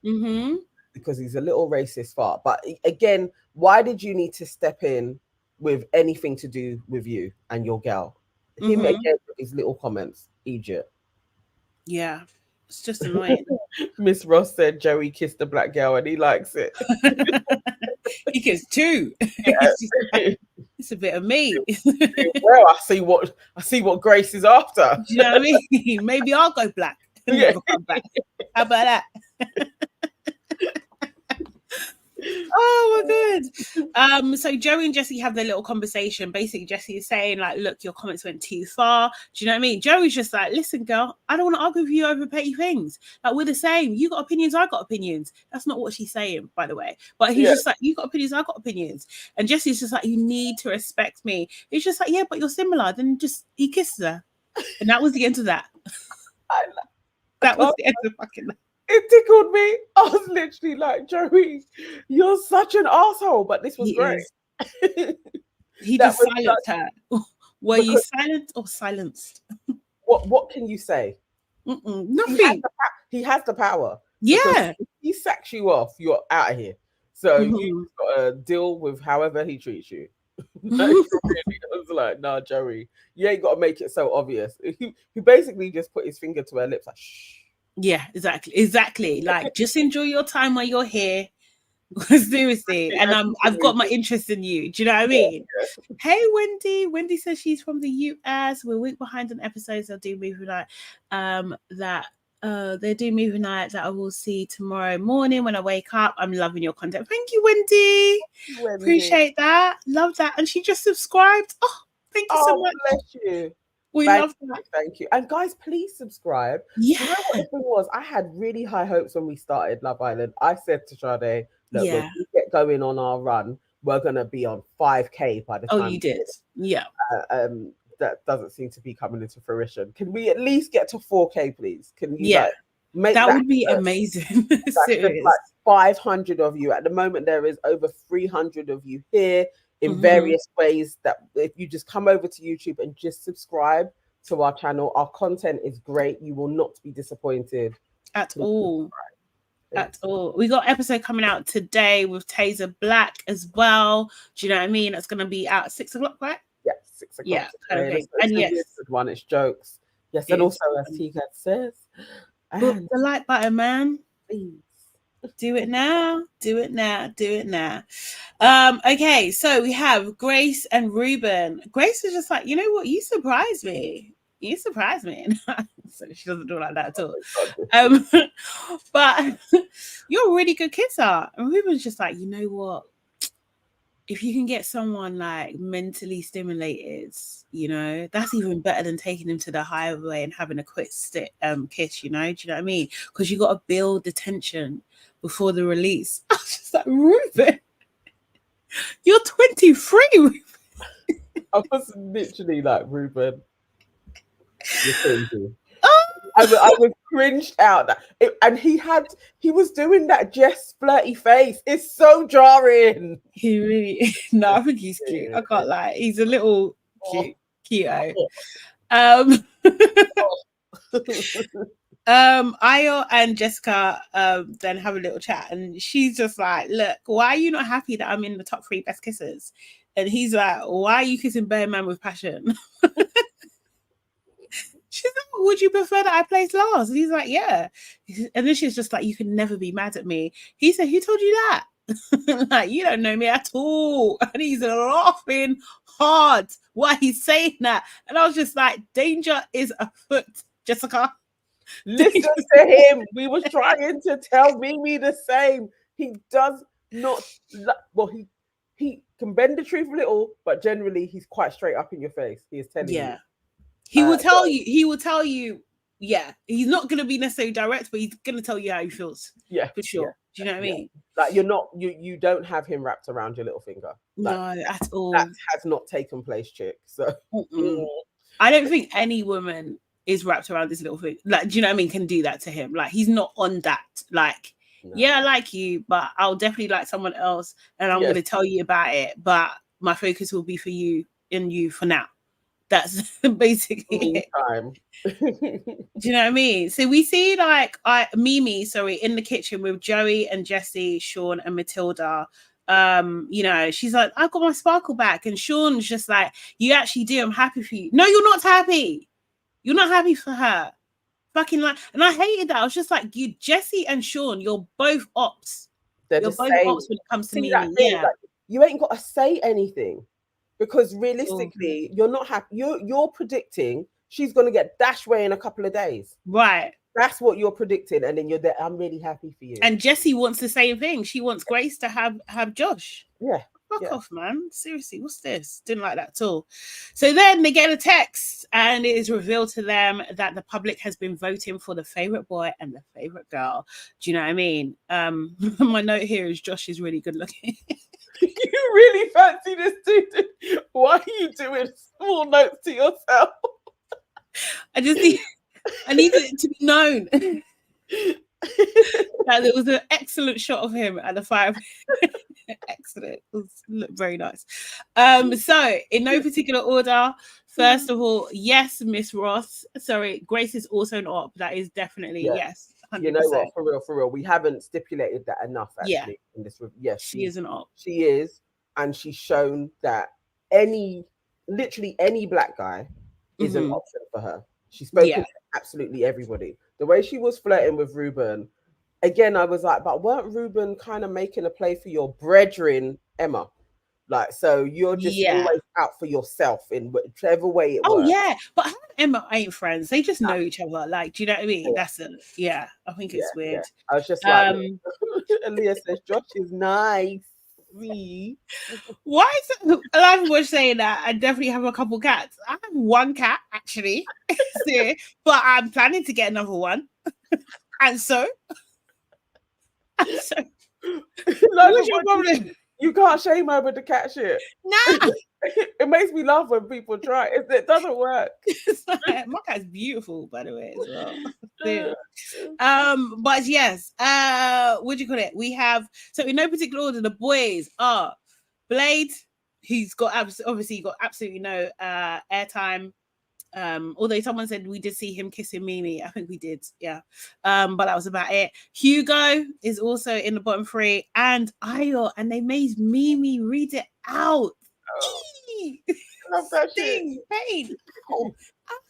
Because he's a little racist fart. But again, why did you need to step in with anything to do with you and your girl? Him again with his little comments, Egypt. Yeah, it's just annoying. Miss Ross said Joey kissed a black girl and he likes it. He kissed two. Yeah. It's a bit of me. Well, I see what Grace is after. Do you know what I mean? Maybe I'll go black and never come back. How about that? Oh my god. So Joey and Jesse have their little conversation. Basically, Jesse is saying, like, look, your comments went too far. Do you know what I mean? Joey's just like, listen, girl, I don't want to argue with you over petty things. Like, we're the same. You got opinions, I got opinions. That's not what she's saying, by the way. But he's just like, you got opinions, I got opinions. And Jesse's just like, you need to respect me. He's just like, yeah, but you're similar. Then he kisses her. And that was the end of that. That was the end of fucking that. It tickled me. I was literally like, Joey, you're such an asshole. But this was great. He just silenced her. Were you silent or silenced? What can you say? Nothing. He has the power. Yeah. If he sacks you off, you're out of here. So you've got to deal with however he treats you. Like, really, I was like, nah, Joey, you ain't got to make it so obvious. He basically just put his finger to her lips like, shh. Yeah, exactly. Like, just enjoy your time while you're here. Seriously. And I've got my interest in you. Do you know what I mean? Yeah. Hey, Wendy. Wendy says she's from the US. We're a week behind on episodes. They'll do movie night. They do movie night that I will see tomorrow morning when I wake up. I'm loving your content. Thank you, Wendy. Appreciate that. Love that. And she just subscribed. Oh, thank you so much. Bless you. We love that. Thank you. And guys, please subscribe. Yeah. You know what the thing was? I had really high hopes when we started Love Island. I said to Sade, look, when we get going on our run, we're going to be on 5K by the time. Oh, you did? Yeah. That doesn't seem to be coming into fruition. Can we at least get to 4K, please? Can you make that would be amazing. Like 500 of you. At the moment, there is over 300 of you here in various ways. That if you just come over to YouTube and just subscribe to our channel, our content is great. You will not be disappointed at all. At all. We got episode coming out today with Taser Black as well. Do you know what I mean? It's going to be out at 6 o'clock, right? Yeah, 6 o'clock. Yeah, okay. And yes, good one. It's jokes. Yes, and also as Tegan says, the like button, man. Please. Do it now. Do it now. Do it now. Okay, so we have Grace and Ruben. Grace is just like, you know what? You surprised me. You surprised me. So she doesn't do it like that at all. But you're a really good kisser. And Ruben's just like, you know what? If you can get someone like mentally stimulated, you know, that's even better than taking them to the highway and having a quick kiss, you know? Do you know what I mean? Because you got to build the tension before the release. I was just like, Ruben, you're 23, Ruben. I was literally like, Ruben, you're crazy. I was cringed out, and he was doing that Jess flirty face. It's so jarring. He really, no, I think he's cute. I can't lie. He's a little cute. Ayo and Jessica then have a little chat, and she's just like, look, why are you not happy that I'm in the top 3 best kissers? And he's like, why are you kissing bare man with passion? She's like, would you prefer that I place last? And he's like, yeah. And then she's just like, you can never be mad at me. He said, who told you that? Like, you don't know me at all. And he's laughing hard while he's saying that. And I was just like, danger is afoot, Jessica. Listen to him. We was trying to tell Mimi the same. He does not, well, he can bend the truth a little, but generally he's quite straight up in your face. He is telling you. He will tell you, yeah, he's not going to be necessarily direct, but he's going to tell you how he feels. Yeah. For sure. Yeah. Do you know what I mean? Like, you don't have him wrapped around your little finger. Like, no, at all. That has not taken place, chick. So I don't think any woman is wrapped around this little thing. Like, do you know what I mean? Can do that to him. Like, he's not on that. Like, yeah, I like you, but I'll definitely like someone else, and I'm going to tell you about it. But my focus will be for you and you for now. That's basically it. Do you know what I mean? So we see like Mimi, in the kitchen with Joey and Jesse, Sean and Matilda. You know, she's like, I've got my sparkle back, and Sean's just like, you actually do. I'm happy for you. No, you're not happy. You're not happy for her. Fucking like, and I hated that. I was just like, you, Jesse and Sean, you're both ops. You're both ops when it comes to Mimi. Yeah, like, you ain't got to say anything. Because realistically, you're not happy. You're predicting she's going to get dashed away in a couple of days. Right. That's what you're predicting. And then you're there. I'm really happy for you. And Jessie wants the same thing. She wants Grace to have Josh. Yeah. Fuck off, man. Seriously, what's this? Didn't like that at all. So then they get a text, and it is revealed to them that the public has been voting for the favorite boy and the favorite girl. Do you know what I mean? My note here is Josh is really good looking. You really fancy this dude? Why are you doing small notes to yourself? I need it to be known that there was an excellent shot of him at the fire. Excellent. It looked very nice. So in no particular order, first of all, yes, Miss Ross. Sorry, Grace is also an op. That is definitely yes. 100%. You know what? For real, we haven't stipulated that enough. Actually, in this, yes, she is an op. She is, and she's shown that literally any black guy is an option for her. She's spoken to absolutely everybody. The way she was flirting with Ruben, again, I was like, but weren't Ruben kind of making a play for your brethren, Emma? Like, so you're just always out for yourself in whichever way it works. Yeah, but Emma ain't friends. They just know each other. Like, do you know what I mean? That's I think it's weird. Yeah. I was just like, Aaliyah says Josh is nice. Why is it? A lot of people are saying that I definitely have a couple cats. I have one cat actually, but I'm planning to get another one. and so what's your problem? You can't shame her with the cat shit. Nah. It makes me laugh when people try. It doesn't work. My cat's beautiful, by the way, as well. But yes, what do you call it? We have, so in no particular order, the boys are Blade, who's got obviously got absolutely no airtime. Although someone said we did see him kissing Mimi. I think we did, but that was about it. Hugo is also in the bottom 3, and Ayo, and they made Mimi read it out. I love that shit. Pain.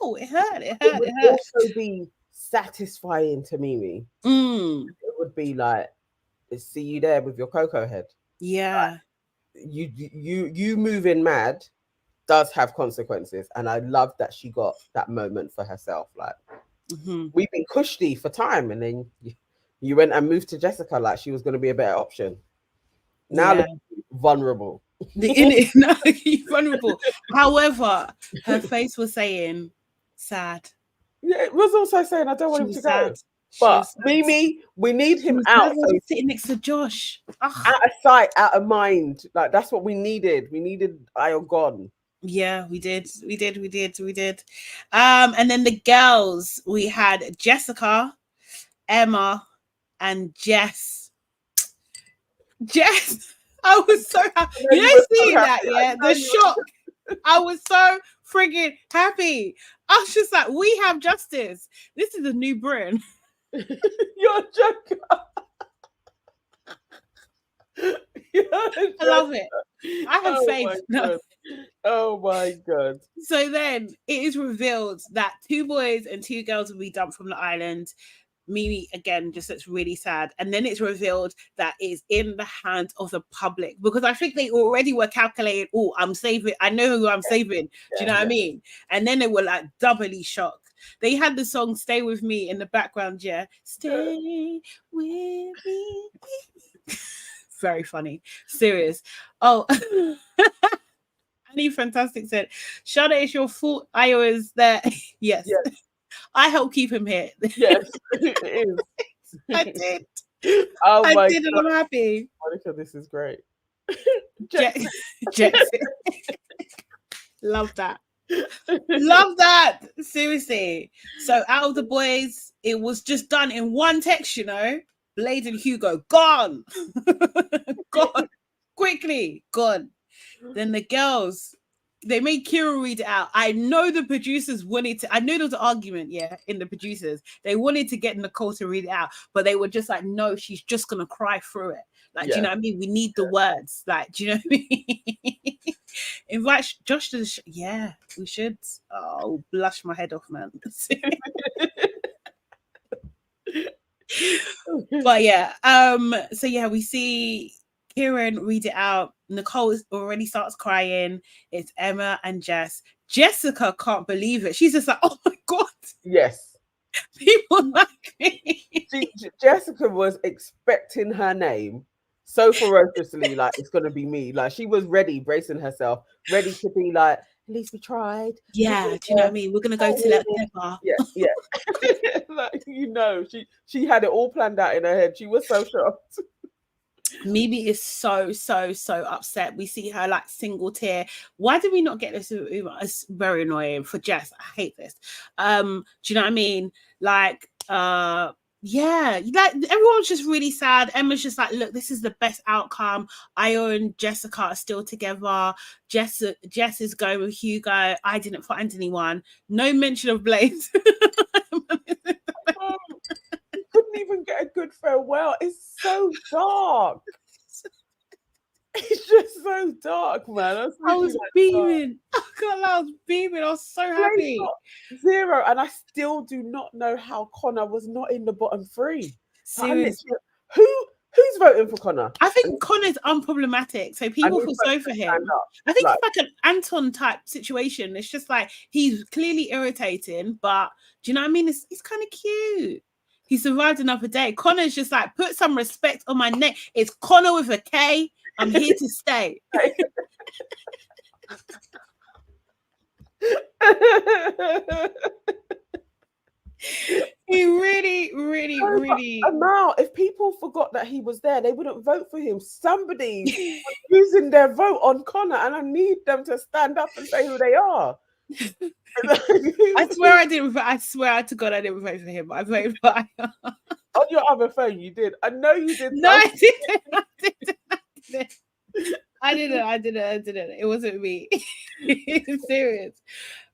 It hurt. It would also be satisfying to Mimi. It would be like, see you there with your cocoa head. Yeah. Like, you moving mad does have consequences, and I love that she got that moment for herself. Like, we've been cushy for time, and then you went and moved to Jessica like she was going to be a better option. Now look vulnerable. Vulnerable. However, her face was saying sad. Yeah, it was also saying I don't want him to go. But Mimi, we need him out. So sitting next to Josh. Out of sight, out of mind. Like, that's what we needed. We needed Ayo gone. Yeah, we did. And then the girls, we had Jessica, Emma, and Jess. I was so happy. Seeing that, the shock. I was so friggin' happy. I was just like, we have justice. This is a new Britain. You're a joker. I love it. I have faith. No. Oh my God. So then it is revealed that 2 boys and 2 girls will be dumped from the island. Mimi again just looks really sad, and then it's revealed that it's in the hands of the public, because I think they already were calculating, oh, I'm saving, I know who I'm saving. Do you know what I mean? And then they were like doubly shocked. They had the song Stay With Me in the background. Stay with me. Very funny. Serious. Oh. Annie Fantastic said, Sade, it's your fault Ayo is there. Yes. I helped keep him here. Yes, it is. I did. Oh I did, and I'm happy. Monica, this is great. Jackson. Love that. Love that. Seriously. So out of the boys, it was just done in one text, you know. Blade and Hugo, gone. Gone. Quickly, gone. Then the girls, they made Kira read it out. I know the producers wanted to, I know there was an argument, in the producers. They wanted to get Nicole to read it out, but they were just like, no, she's just going to cry through it. Like, do you know what I mean? We need the words. Like, do you know what I mean? Invite Josh to the yeah, we should. Oh, blush my head off, man. But yeah, so yeah, we see Kieran read it out. Nicole already starts crying. It's Emma and Jess. Jessica can't believe it. She's just like, oh my God. Yes. People like me. Jessica was expecting her name so ferociously, like it's going to be me. Like she was ready, bracing herself, ready to be like, at least we tried. Yeah, do you know what I mean? We're going to go to that bar. Yeah. Like, you know, she had it all planned out in her head. She was so shocked. Mimi is so upset. We see her like single tear. Why did we not get this? It's very annoying for Jess. I hate this. Do you know what I mean? Like, yeah, like everyone's just really sad. Emma's just like, look, this is the best outcome. Ayo and Jessica are still together. Jess is going with Hugo. I didn't find anyone. No mention of Blaze. Couldn't even get a good farewell. It's so dark. It's just so dark, man. I was beaming. Oh God, I was beaming. I was so happy. 0, and I still do not know how Connor was not in the bottom 3. Seriously. Who's voting for Connor? I think Connor's unproblematic, so people feel sorry for him. I think it's like an Anton type situation. It's just like he's clearly irritating, but do you know what I mean? It's kind of cute. He survived another day. Connor's just like, put some respect on my name. It's Connor with a K. I'm here to stay. He really. Now, if people forgot that he was there, they wouldn't vote for him. Somebody using their vote on Connor, and I need them to stand up and say who they are. I swear to God, I didn't vote for him. I voted for Ayo. On your other phone, you did. I know you did. No, I didn't. It wasn't me. Serious.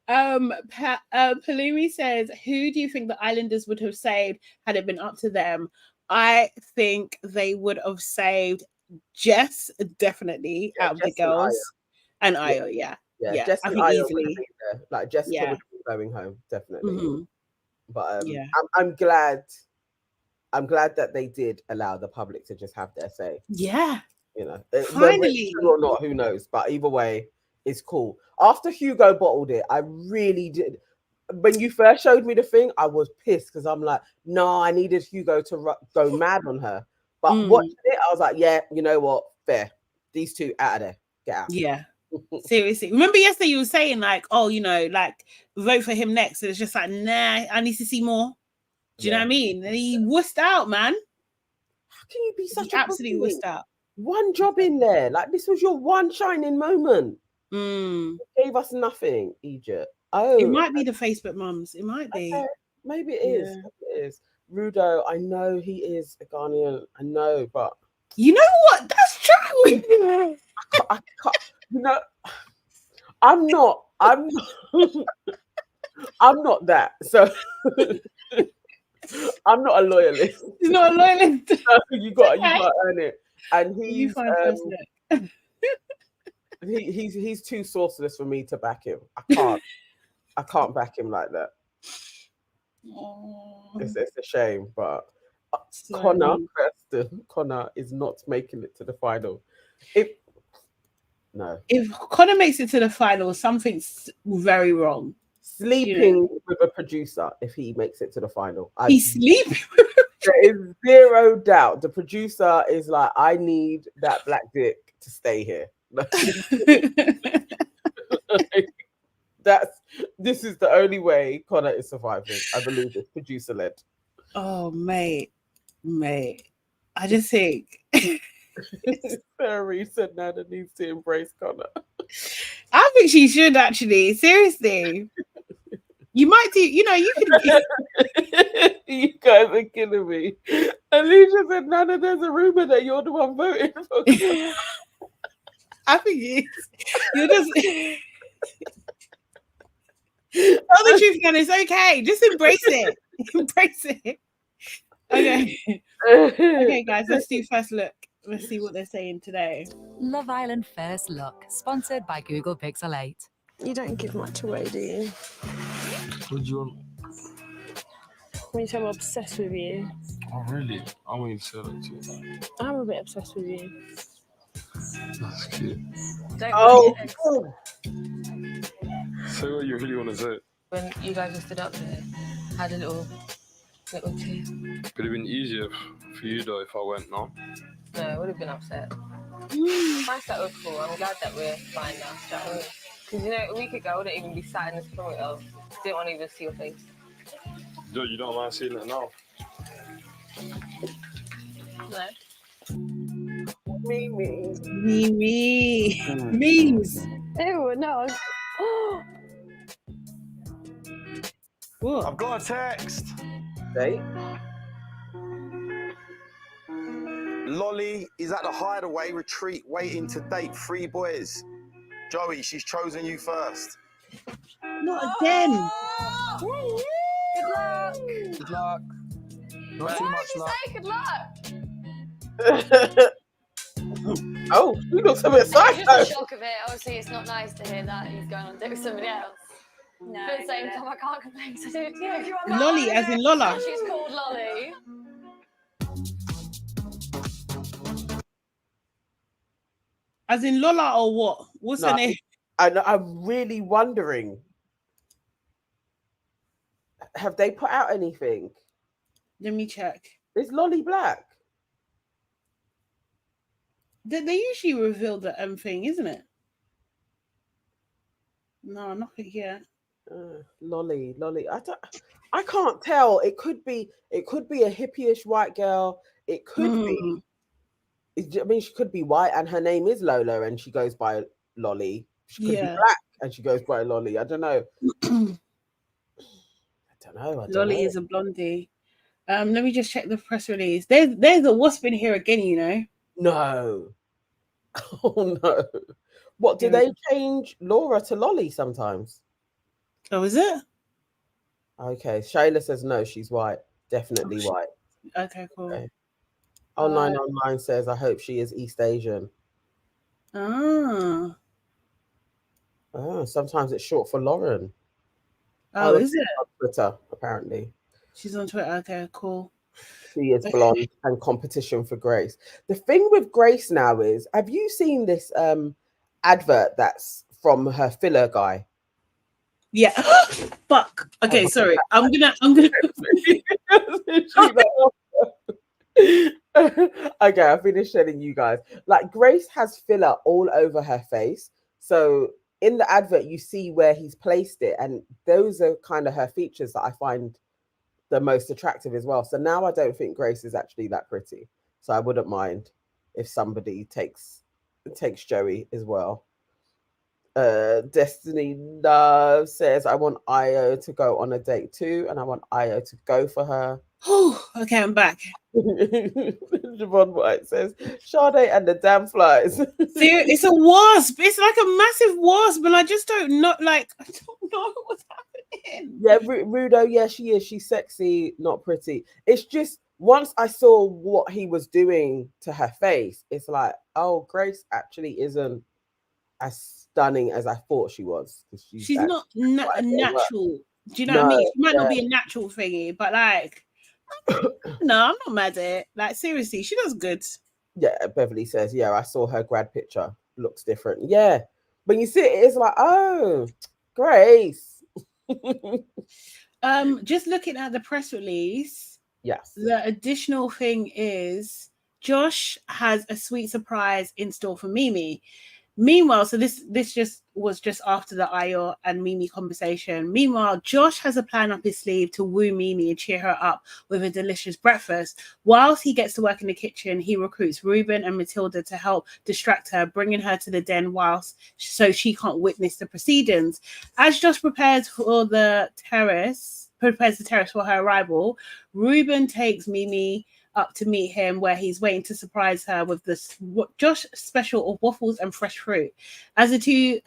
Palumi says, who do you think the Islanders would have saved had it been up to them? I think they would have saved Jess, definitely, out of the girls, and Ayo. Yeah. Jess I and think Ayo easily. Like Jessica would be going home, definitely. Mm-hmm. But I'm glad that they did allow the public to just have their say. Yeah. You know, finally, or not, who knows? But either way, it's cool. After Hugo bottled it, I really did. When you first showed me the thing, I was pissed because I'm like, no, I needed Hugo to go mad on her. But watching it, I was like, yeah, you know what? Fair. These two out of there. Get out. Yeah. Seriously. Remember yesterday you were saying like, oh, you know, like vote for him next. It's just like, nah, I need to see more. Do you know what I mean? And he wussed out, man. How can you be such a absolutely wussed out? One job in there. Like this was your one shining moment. You gave us nothing, Egypt. Oh, it might be the Facebook mums. It might be. Okay. Maybe it is. Maybe it is. Rudo, I know he is a Ghanaian. I know, but you know what? That's true. I can't. You know, I'm not I'm not that. So I'm not a loyalist. He's not a loyalist. You got to earn it. And You find first look. he's too sauceless for me to back him. I can't back him like that. Oh, It's a shame, but so Connor is not making it to the final. No. If Connor makes it to the final, something's very wrong. Sleeping with a producer if he makes it to the final. He's sleeping. There is zero doubt. The producer is like, I need that black dick to stay here. This is the only way Connor is surviving. I believe it's producer led. Oh, mate. I just think Terrace and Nana needs to embrace Connor. I think she should actually. Seriously. You might do, you could. You guys are killing me. Alicia said, Nana, there's a rumor that you're the one voting for. I think you're just. Tell the truth, Nana. It's okay. Just embrace it. Embrace it. Okay, guys. Let's do first look. Let's see what they're saying today. Love Island First Look, sponsored by Google Pixel 8. You don't give much away, do you? What do you want? When you say I'm obsessed with you. Oh, really? I want you to say that to you. I'm a bit obsessed with you. That's cute. Oh, Say what you really want to say. When you guys were stood up there, had a little tea. Could have been easier for you though if I went, no? No, I would have been upset. Nice that was cool. I'm glad that we're fine now. Because a week ago I wouldn't even be sat in this photo. Didn't want to even see your face. You don't mind seeing it now? No. Mimi. Memes. Ew, no. What? I've got a text. Date? Lolly is at the hideaway retreat waiting to date 3 boys. Joey, she's chosen you first. Not again. Good luck. Good luck. Not too much luck. Say good luck. Oh, you look so excited. Just the shock of it. Obviously, it's not nice to hear that he's going on to date with somebody else. No, But at the same time, I can't complain because I do it to you. Lolly, as in Lola. She's called Lolly. As in Lola or what? What's her name? I'm really wondering. Have they put out anything? Let me check. Is Lolly black? They usually reveal the thing, isn't it? No, nothing yet. Lolly. I can't tell. It could be a hippie-ish white girl. It could be. I mean, she could be white, and her name is Lola, and she goes by Lolly. She could be black, and she goes by Lolly. I don't know. Lolly is a blondie. Let me just check the press release. There's a wasp in here again, No. Oh no. What, do they change Laura to Lolly sometimes? Oh, is it? Okay. Shayla says no, she's white. Definitely white. Okay, cool. Okay. Oh, 999 says, I hope she is East Asian. Oh, Sometimes it's short for Lauren. Oh, is it? On Twitter, apparently. She's on Twitter. Okay, cool. She is blonde and competition for Grace. The thing with Grace now is, have you seen this advert that's from her filler guy? Yeah. Fuck. Okay, sorry. I'm gonna. Okay, I finished telling you guys. Like, Grace has filler all over her face. So in the advert, you see where he's placed it, and those are kind of her features that I find the most attractive as well. So now I don't think Grace is actually that pretty. So I wouldn't mind if somebody takes Joey as well. Destiny Love says, I want Ayo to go on a date too, and I want Ayo to go for her. Okay, I'm back. Javon White says, Sade and the damn flies. It's a wasp. It's like a massive wasp, and I just don't know. Like, I don't know what's happening. Yeah, Rudo, yeah, she is. She's sexy, not pretty. It's just once I saw what he was doing to her face, it's like, oh, Grace actually isn't as stunning as I thought she was. She's not a natural. Do you know what I No, mean? She might not yeah. be a natural thingy, but like, no, I'm not mad at it. Like, seriously, she does good. Yeah, Beverly says, yeah, I saw her grad picture. Looks different. Yeah. When you see it, it's like, oh, Grace. Just looking at the press release, Yes. the additional thing is Josh has a sweet surprise in store for Mimi. Meanwhile, so this was just after the Ayo and Mimi conversation. Meanwhile, Josh has a plan up his sleeve to woo Mimi and cheer her up with a delicious breakfast. Whilst he gets to work in the kitchen, he recruits Ruben and Matilda to help distract her, bringing her to the den so she can't witness the proceedings. As Josh prepares the terrace for her arrival, Ruben takes Mimi up to meet him, where he's waiting to surprise her with this Josh special of waffles and fresh fruit. As the two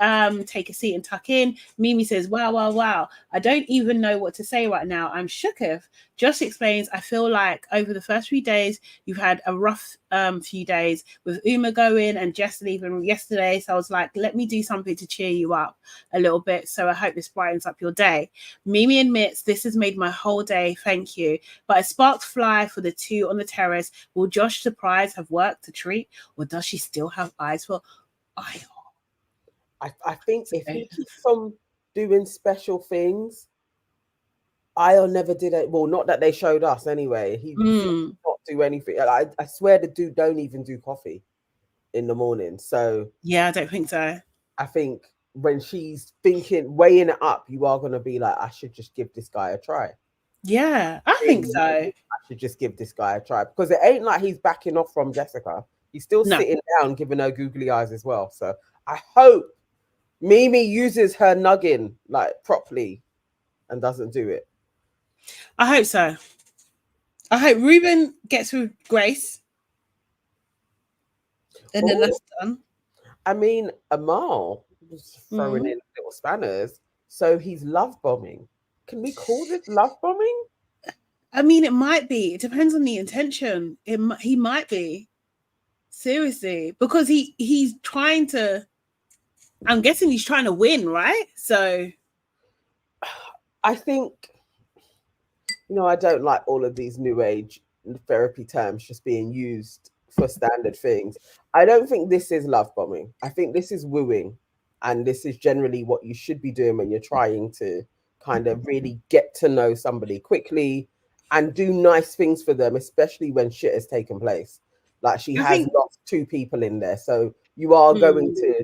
take a seat and tuck in, Mimi says, wow, I don't even know what to say right now. I'm shooketh. Josh explains, I feel like over the first few days you've had a rough few days with Uma going and Jess leaving yesterday, so I was like, let me do something to cheer you up a little bit, so I hope this brightens up your day. Mimi admits, this has made my whole day, thank you. But as sparks fly for the two on the terrace, will Josh's surprise have worked to treat, or does she still have eyes for Ayo? I think if he keeps on doing special things, Ayo never did it. Well, not that they showed us anyway. He did not do anything. I swear the dude don't even do coffee in the morning. So yeah, I don't think so. I think when she's weighing it up, you are going to be like, I should just give this guy a try. Yeah, I think so. I should just give this guy a try, because it ain't like he's backing off from Jessica. He's still sitting down, giving her googly eyes as well. So I hope Mimi uses her nuggin like properly and doesn't do it. I hope so. I hope Ruben gets with Grace. And then that's done. I mean, Amal was throwing in little spanners. So he's love bombing. Can we call this love bombing? I mean, it might be. It depends on the intention. He might be. Seriously. Because he's trying to... I'm guessing he's trying to win, right? So... I think... I don't like all of these new age therapy terms just being used for standard things. I don't think this is love bombing. I think this is wooing. And this is generally what you should be doing when you're trying to kind of really get to know somebody quickly and do nice things for them, especially when shit has taken place. Like she has lost two people in there. So you are going to...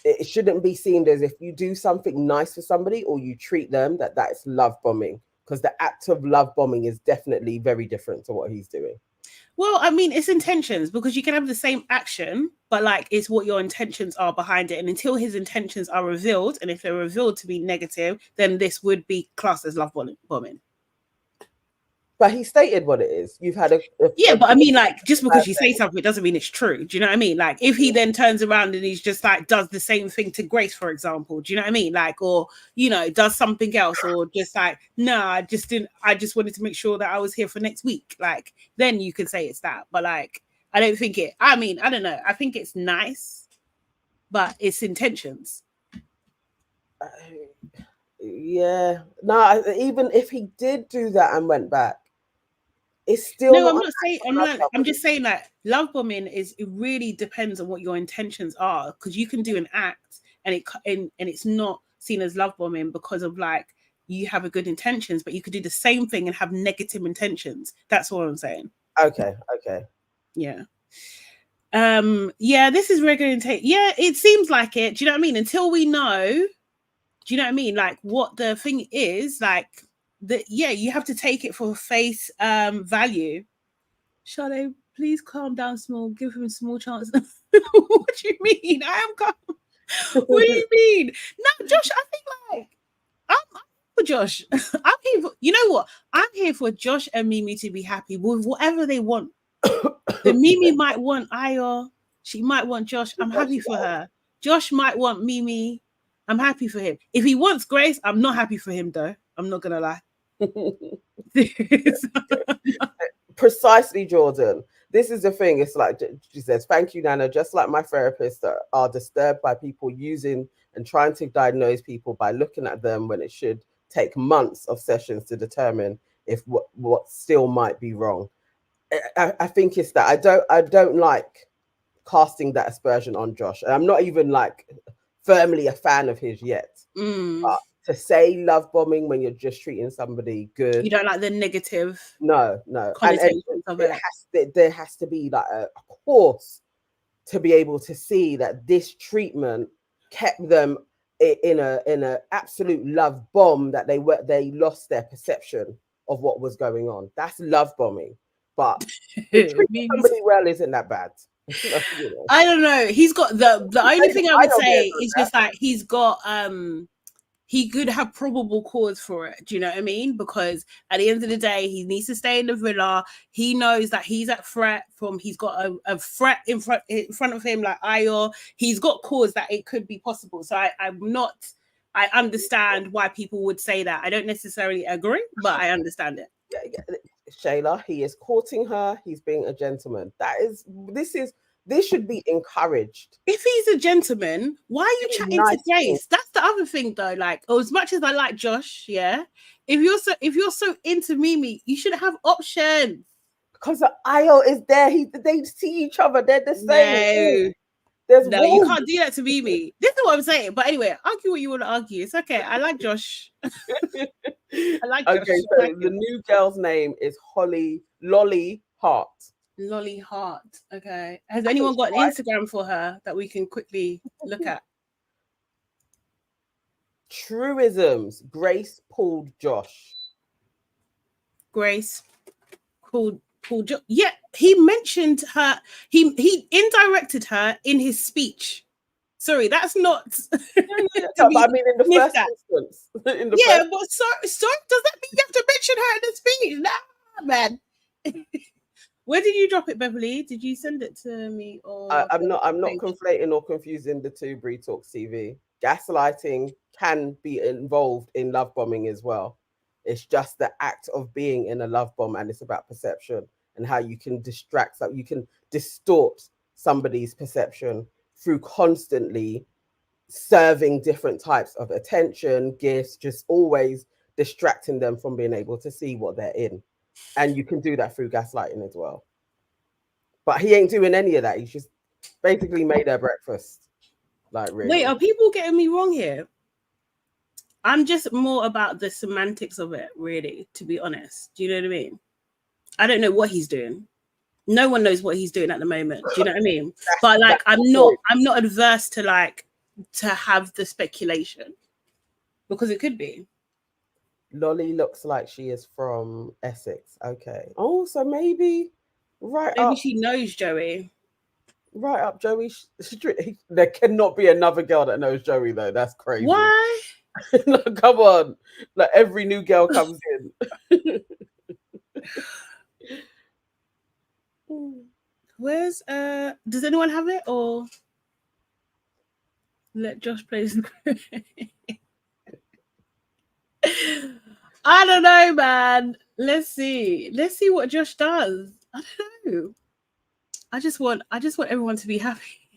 It shouldn't be seen as if you do something nice for somebody or you treat them, that's love bombing. Because the act of love bombing is definitely very different to what he's doing. Well, I mean, it's intentions, because you can have the same action, but like it's what your intentions are behind it. And until his intentions are revealed, and if they're revealed to be negative, then this would be classed as love bombing. But he stated what it is. You've had but I mean, like, just because you say something doesn't mean it's true. Do you know what I mean? Like, if he then turns around and he's just like does the same thing to Grace, for example, do you know what I mean? Like, or does something else, or just like, no, I just wanted to make sure that I was here for next week. Like, then you can say it's that. But like, I don't think it. I mean, I don't know. I think it's nice, but it's intentions. Yeah. No, even if he did do that and went back, it's still no. I'm not saying. I'm just saying that love bombing it really depends on what your intentions are, because you can do an act and it's not seen as love bombing because of like you have a good intentions, but you could do the same thing and have negative intentions. That's all I'm saying. Okay. Yeah. Yeah. This is regular intake. Yeah, it seems like it. Do you know what I mean? Until we know. Do you know what I mean? Like what the thing is, like. You have to take it for face value. Sade, please calm down, small. Give him a small chance. What do you mean? I am calm. What do you mean? No, Josh, I think like I'm for Josh. I'm here for, you know what? I'm here for Josh and Mimi to be happy with whatever they want. The Mimi might want Ayo. She might want Josh. I'm happy for her. Josh might want Mimi. I'm happy for him. If he wants Grace, I'm not happy for him though. I'm not gonna lie. Precisely, Jordan. This is the thing. It's like she says, thank you, Nana. Just like my therapists that are disturbed by people using and trying to diagnose people by looking at them when it should take months of sessions to determine if what still might be wrong. I think it's that I don't like casting that aspersion on Josh. And I'm not even like firmly a fan of his yet. But to say love bombing when you're just treating somebody good, you don't like the negative. No. And of it. There has to be like a course to be able to see that this treatment kept them in a absolute love bomb, that they lost their perception of what was going on. That's love bombing. But treating somebody well isn't that bad. You know. I don't know. He's got the only thing I would say is just like he's got he could have probable cause for it. Do you know what I mean? Because at the end of the day, he needs to stay in the villa. He knows that he's at threat from. He's got a threat in front of him, like Ayo. He's got cause that it could be possible. So I'm not. I understand why people would say that. I don't necessarily agree, but I understand it. Yeah. Shayla, he is courting her. He's being a gentleman. This should be encouraged. If he's a gentleman, why are you chatting to Grace? That's the other thing, though. Like, as much as I like Josh, yeah. If you're so into Mimi, you should have options. Because Ayo is there. They see each other. They're the same. No, you can't do that to Mimi. This is what I'm saying. But anyway, argue what you want to argue. It's okay. I like Josh. I like Josh. Okay, so the new girl's name is Lolly Hart. Lolly Hart. Okay. Has anyone got an Instagram for her that we can quickly look at? Truisms. Grace pulled Josh. Grace pulled Josh. Yeah, he mentioned her. He indirected her in his speech. Sorry, that's not. No, but I mean, in the first instance. But so does that mean you have to mention her in the speech? Nah, man. Where did you drop it, Beverly? Did you send it to me or? I'm not conflating or confusing the two. Bree Talks TV. Gaslighting can be involved in love bombing as well. It's just the act of being in a love bomb, and it's about perception and how you can you can distort somebody's perception through constantly serving different types of attention, gifts, just always distracting them from being able to see what they're in. And you can do that through gaslighting as well. But he ain't doing any of that. He's just basically made her breakfast. Like, really. Wait, are people getting me wrong here? I'm just more about the semantics of it, really, to be honest. Do you know what I mean? I don't know what he's doing. No one knows what he's doing at the moment. Do you know what I mean? But like, I'm not adverse to like to have the speculation because it could be. Lolly looks like she is from Essex. Okay. Oh, so maybe maybe she knows Joey. Right up Joey Street. There cannot be another girl that knows Joey though. That's crazy. Why? No, come on. Like every new girl comes in. Where's does anyone have it or let Josh play? I don't know, man. Let's see what Josh does. I don't know. I just want everyone to be happy.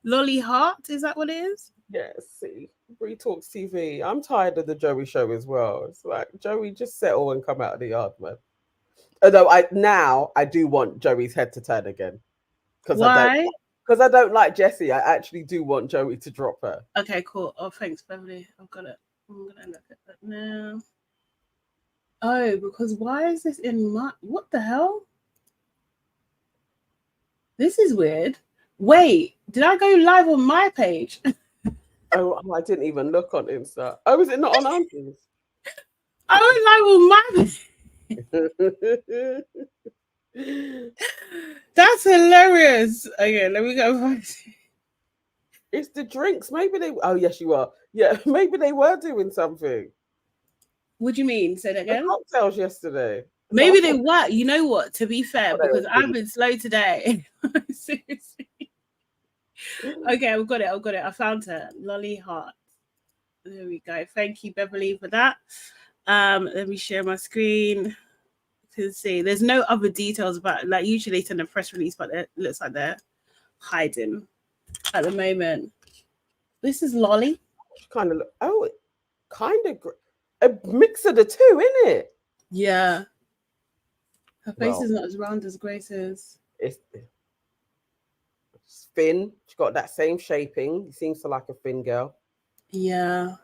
Lolly Hart, is that what it is? Yes, see. Bree Talks TV. I'm tired of the Joey show as well. It's like, Joey, just settle and come out of the yard, man. Although I do want Joey's head to turn again. Why? Because I don't like Jessie. I actually do want Joey to drop her. Okay, cool. Oh, thanks, Beverly. I've got it. I'm gonna look at that now. Oh, because why is this in my? What the hell? This is weird. Wait, did I go live on my page? Oh, I didn't even look on Insta. Oh, is it not on Aunties? I went live on my. That's hilarious. Okay, let me go find it. It's the drinks. Maybe they. Oh, yes, you are. Yeah, maybe they were doing something. What do you mean? Say that The again. cocktails yesterday. Maybe they were. You know what? To be fair, they because were I've been slow today. Seriously. Okay, I've got it. I found her. Lolly Heart. There we go. Thank you, Beverly, for that. Let me share my screen. You can see there's no other details about, like, usually they send a press release, but it looks like they're hiding at the moment. This is Lolly. Kind of kind of a mix of the two, isn't it? Yeah. Her face is not as round as Grace's. It's thin. She's got that same shaping. Seems to like a thin girl. Yeah.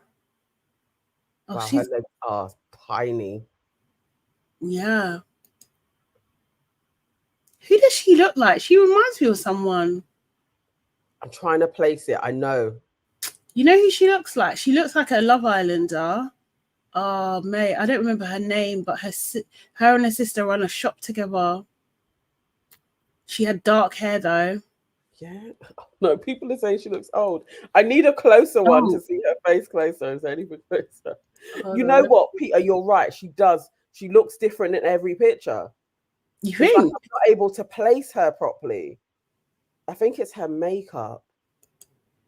Oh, wow, she's her legs are tiny. Yeah. Who does she look like? She reminds me of someone. I'm trying to place it. I know. You know who she looks like? She looks like a Love Islander. Oh, mate, I don't remember her name, but her and her sister run a shop together. She had dark hair, though. Yeah. No, people are saying she looks old. I need a closer one to see her face closer. Is there anything closer? You know what, Peter? You're right. She does. She looks different in every picture. You It's think? like I'm not able to place her properly. I think it's her makeup.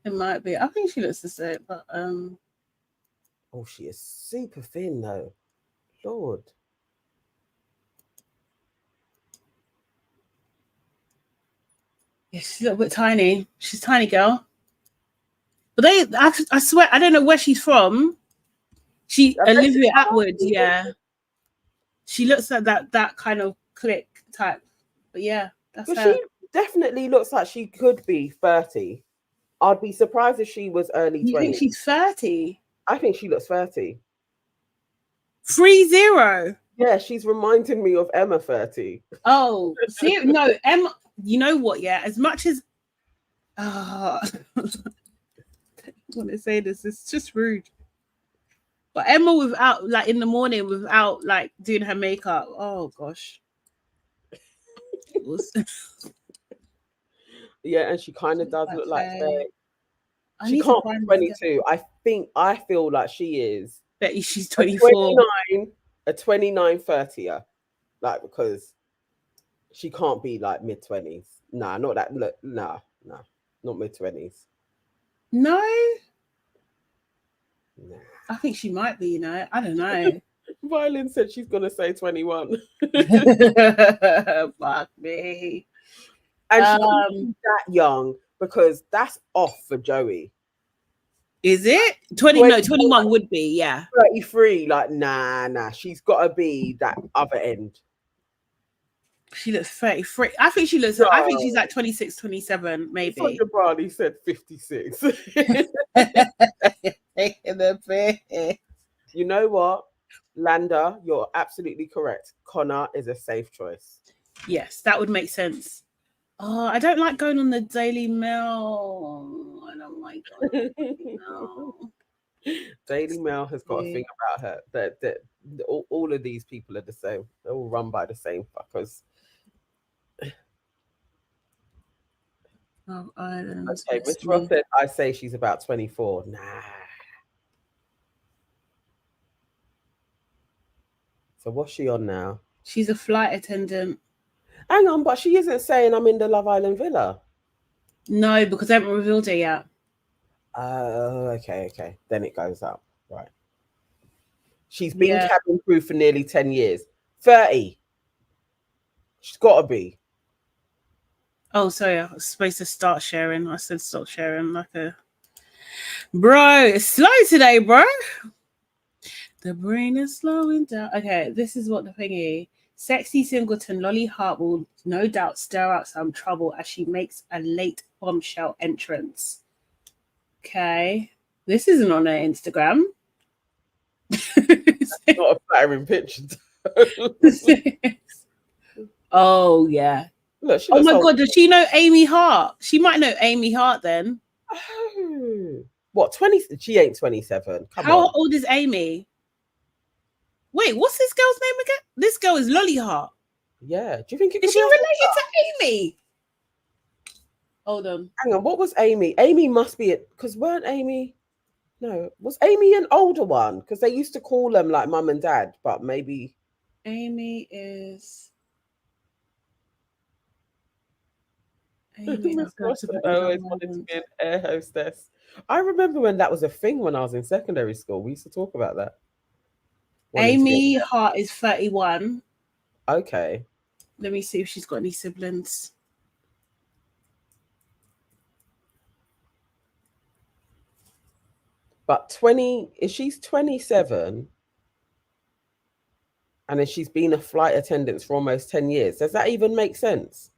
It might be. I think she looks the same, but Oh, she is super thin though. Lord. yeah, she's a little bit tiny. She's a tiny girl. But I swear, I don't know where she's from. Olivia Atwood, yeah. She looks like that kind of click type. But yeah, that's But her. she definitely looks like she could be 30. I'd be surprised if she was early 20s. You think she's 30? I think she looks 30. 30? Yeah, she's reminding me of Emma 30. Oh, see, no, Emma. You know what? Yeah, as much as I want to say this, it's just rude. But Emma without, like, in the morning without, like, doing her makeup. Oh gosh. Yeah, and she kind of does look like her. She need can't be 22. I feel like she is. Bet she's 24. A 29 30er. Like, because she can't be like mid-20s. Nah, not that. Look, nah, not mid-20s. No. Nah. I think she might be, you know. I don't know. Violin said she's gonna say 21. Fuck me. And she can't be that young because that's off for Joey. Is it 20? No, 21 would be, yeah. 33, like nah. She's got to be that other end. She looks 33. I think she looks. No. I think she's like 26, 27, maybe. Sandra Barney said 56. You know what, Landa, you're absolutely correct. Connor is a safe choice. Yes, that would make sense. Oh, I don't like going on the Daily Mail. I don't like going on Daily Mail has got a thing about her that all of these people are the same. They're all run by the same fuckers. Okay, Miss Ross said, I say she's about 24. Nah. So what's she on now? She's a flight attendant. Hang on, but she isn't saying I'm in the Love Island villa. No, because they haven't revealed it yet. Okay. Then it goes up. Right. She's been cabin crew for nearly 10 years. 30. She's got to be. Oh, sorry. I was supposed to start sharing. I said stop sharing like a... Bro, it's slow today, bro. The brain is slowing down. Okay, this is what the thing is. Sexy singleton Lolly Hart will no doubt stir out some trouble as she makes a late bombshell entrance. Okay. This isn't on her Instagram. That's not a flattering picture. Oh, yeah. Look, oh, my God. Does she know Amy Hart? She might know Amy Hart then. Oh. What, 20? She ain't 27. How old is Amy? Wait, what's this girl's name again? This girl is Lolly Hart. Yeah. Do you think it is she related to Amy? Hold on. Hang on. What was Amy? Amy must be it because weren't Amy? No, was Amy an older one? Because they used to call them like mum and dad, but maybe Amy is. Miss Blossom always wanted to be an air hostess. I remember when that was a thing when I was in secondary school. We used to talk about that. Amy Hart is 31. Okay. Let me see if she's got any siblings. But 20, if she's 27 and then she's been a flight attendant for almost 10 years, does that even make sense?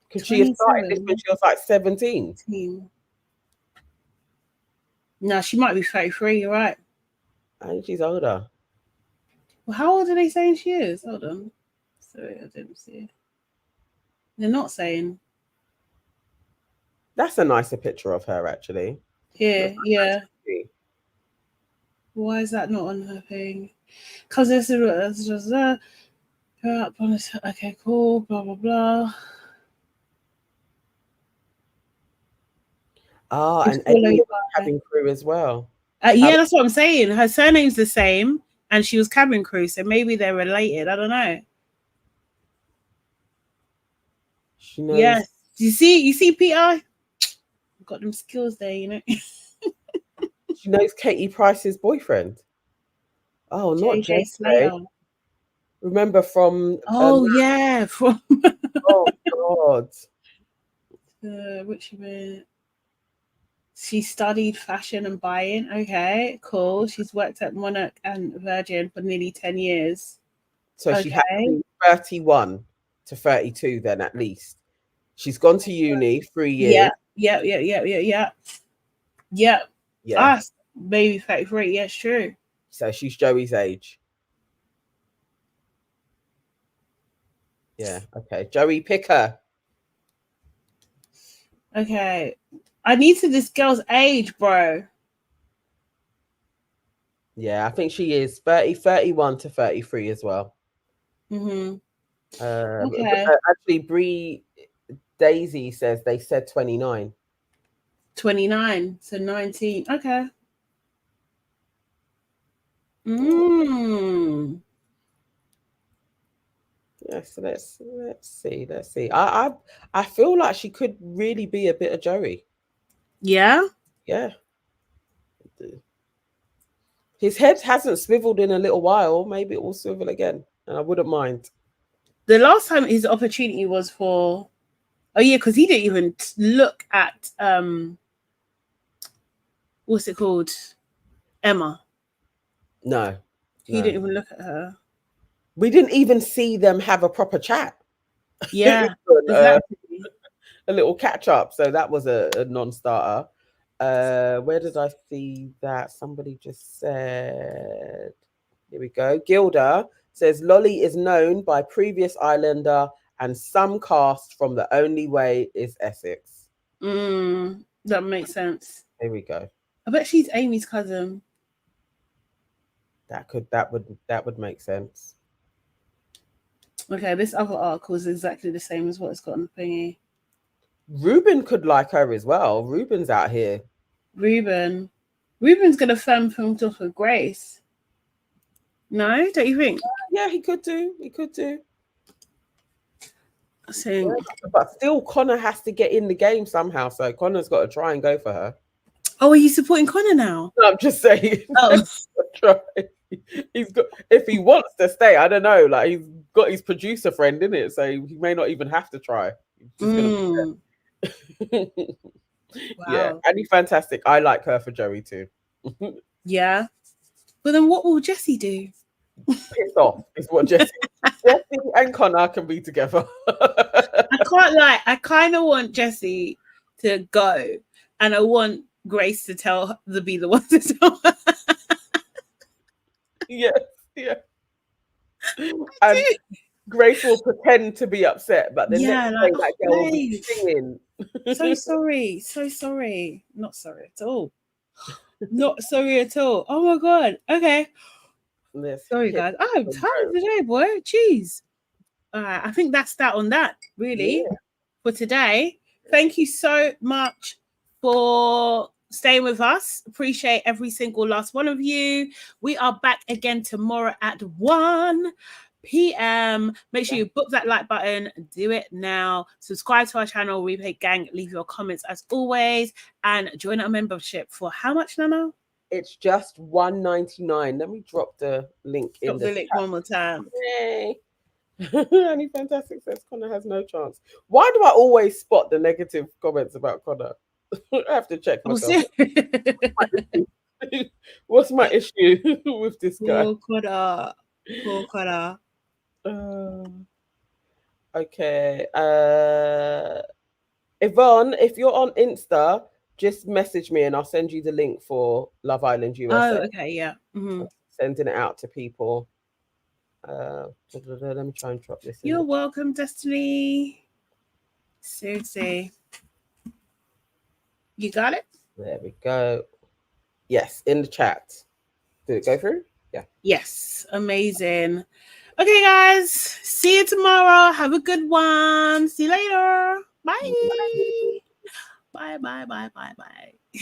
Because she had started this when she was like 17. No, she might be 33, you're right. I think she's older. Well, how old are they saying she is? Hold on. Sorry, I didn't see it. They're not saying. That's a nicer picture of her, actually. Yeah, yeah. Why is that not on her thing? Because this is okay, cool, blah, blah, blah. Ah, and Amy was cabin crew as well. Yeah, that's what I'm saying. Her surname's the same, and she was cabin crew, so maybe they're related. I don't know. She knows. Yes. You see, Peter? Got them skills there, you know. She knows Katie Price's boyfriend. Oh, not Jay Slater. Remember from? Oh yeah, from. Oh God. Which bit? She studied fashion and buying. Okay, cool. She's worked at Monarch and Virgin for nearly 10 years. So she had to be 31 to 32 then at least. She's gone to uni 3 years. Yeah. Maybe 33. Yes, true. So she's Joey's age. Yeah. Okay. Joey, pick her. Okay. I need to this girl's age, bro. Yeah, I think she is 31 to 33 as well. Okay. Actually, Bree Daisy says they said 29. 29, so 19. Okay. Yeah, so let's see. I feel like she could really be a bit of Joey. Yeah. Yeah. His head hasn't swiveled in a little while. Maybe it will swivel again, and I wouldn't mind. The last time his opportunity was for, oh yeah, because he didn't even look at what's it called, Emma. No, he didn't even look at her. We didn't even see them have a proper chat. Yeah, exactly. A little catch up. So that was a non-starter. Where did I see that? Somebody just said, here we go. Gilda says Lolly is known by previous Islander and some cast from The Only Way is Essex. That makes sense. Here we go. I bet she's Amy's cousin. That would make sense. Okay, this other article is exactly the same as what it's got on the thingy. Ruben could like her as well. Ruben's out here. Ruben's gonna femme filmed off with Grace. No, don't you think? Yeah, he could do. I think. But still, Connor has to get in the game somehow. So Connor's got to try and go for her. Oh, are you supporting Connor now? No, I'm just saying. Oh. He's got, if he wants to stay, I don't know. Like he's got his producer friend in it, so he may not even have to try. Wow. Yeah, Annie fantastic. I like her for Joey too. Yeah, but then what will Jessie do? Piss off is what Jessie and Connor can be together. I can't lie. I kind of want Jessie to go, and I want Grace to be the one to tell her. Yeah. And Grace will pretend to be upset, but then next day that girl will be singing. So sorry. Not sorry at all. Not sorry at all. Oh my god. Okay. Sorry guys. I'm tired today, boy. Jeez. I think that's that on that, really, for today. Thank you so much for staying with us. Appreciate every single last one of you. We are back again tomorrow at 1 p.m. Make sure you book that like button. Do it now. Subscribe to our channel, Replay Gang. Leave your comments as always. And join our membership for how much, Nana? It's just $1.99. Let me drop the link in the link one more time. Yay. Any Fantastic says Connor has no chance. Why do I always spot the negative comments about Connor? I have to check myself. What's my issue with this guy? Poor Connor. Poor Connor. Okay. Yvonne, if you're on Insta, just message me and I'll send you the link for Love Island USA. Oh, okay, yeah. Sending it out to people. Let me try and drop this. You're welcome, Destiny. Seriously. You got it? There we go. Yes, in the chat. Did it go through? Yeah. Yes. Amazing. Okay, guys. See you tomorrow. Have a good one. See you later. Bye. Bye, bye, bye, bye, bye.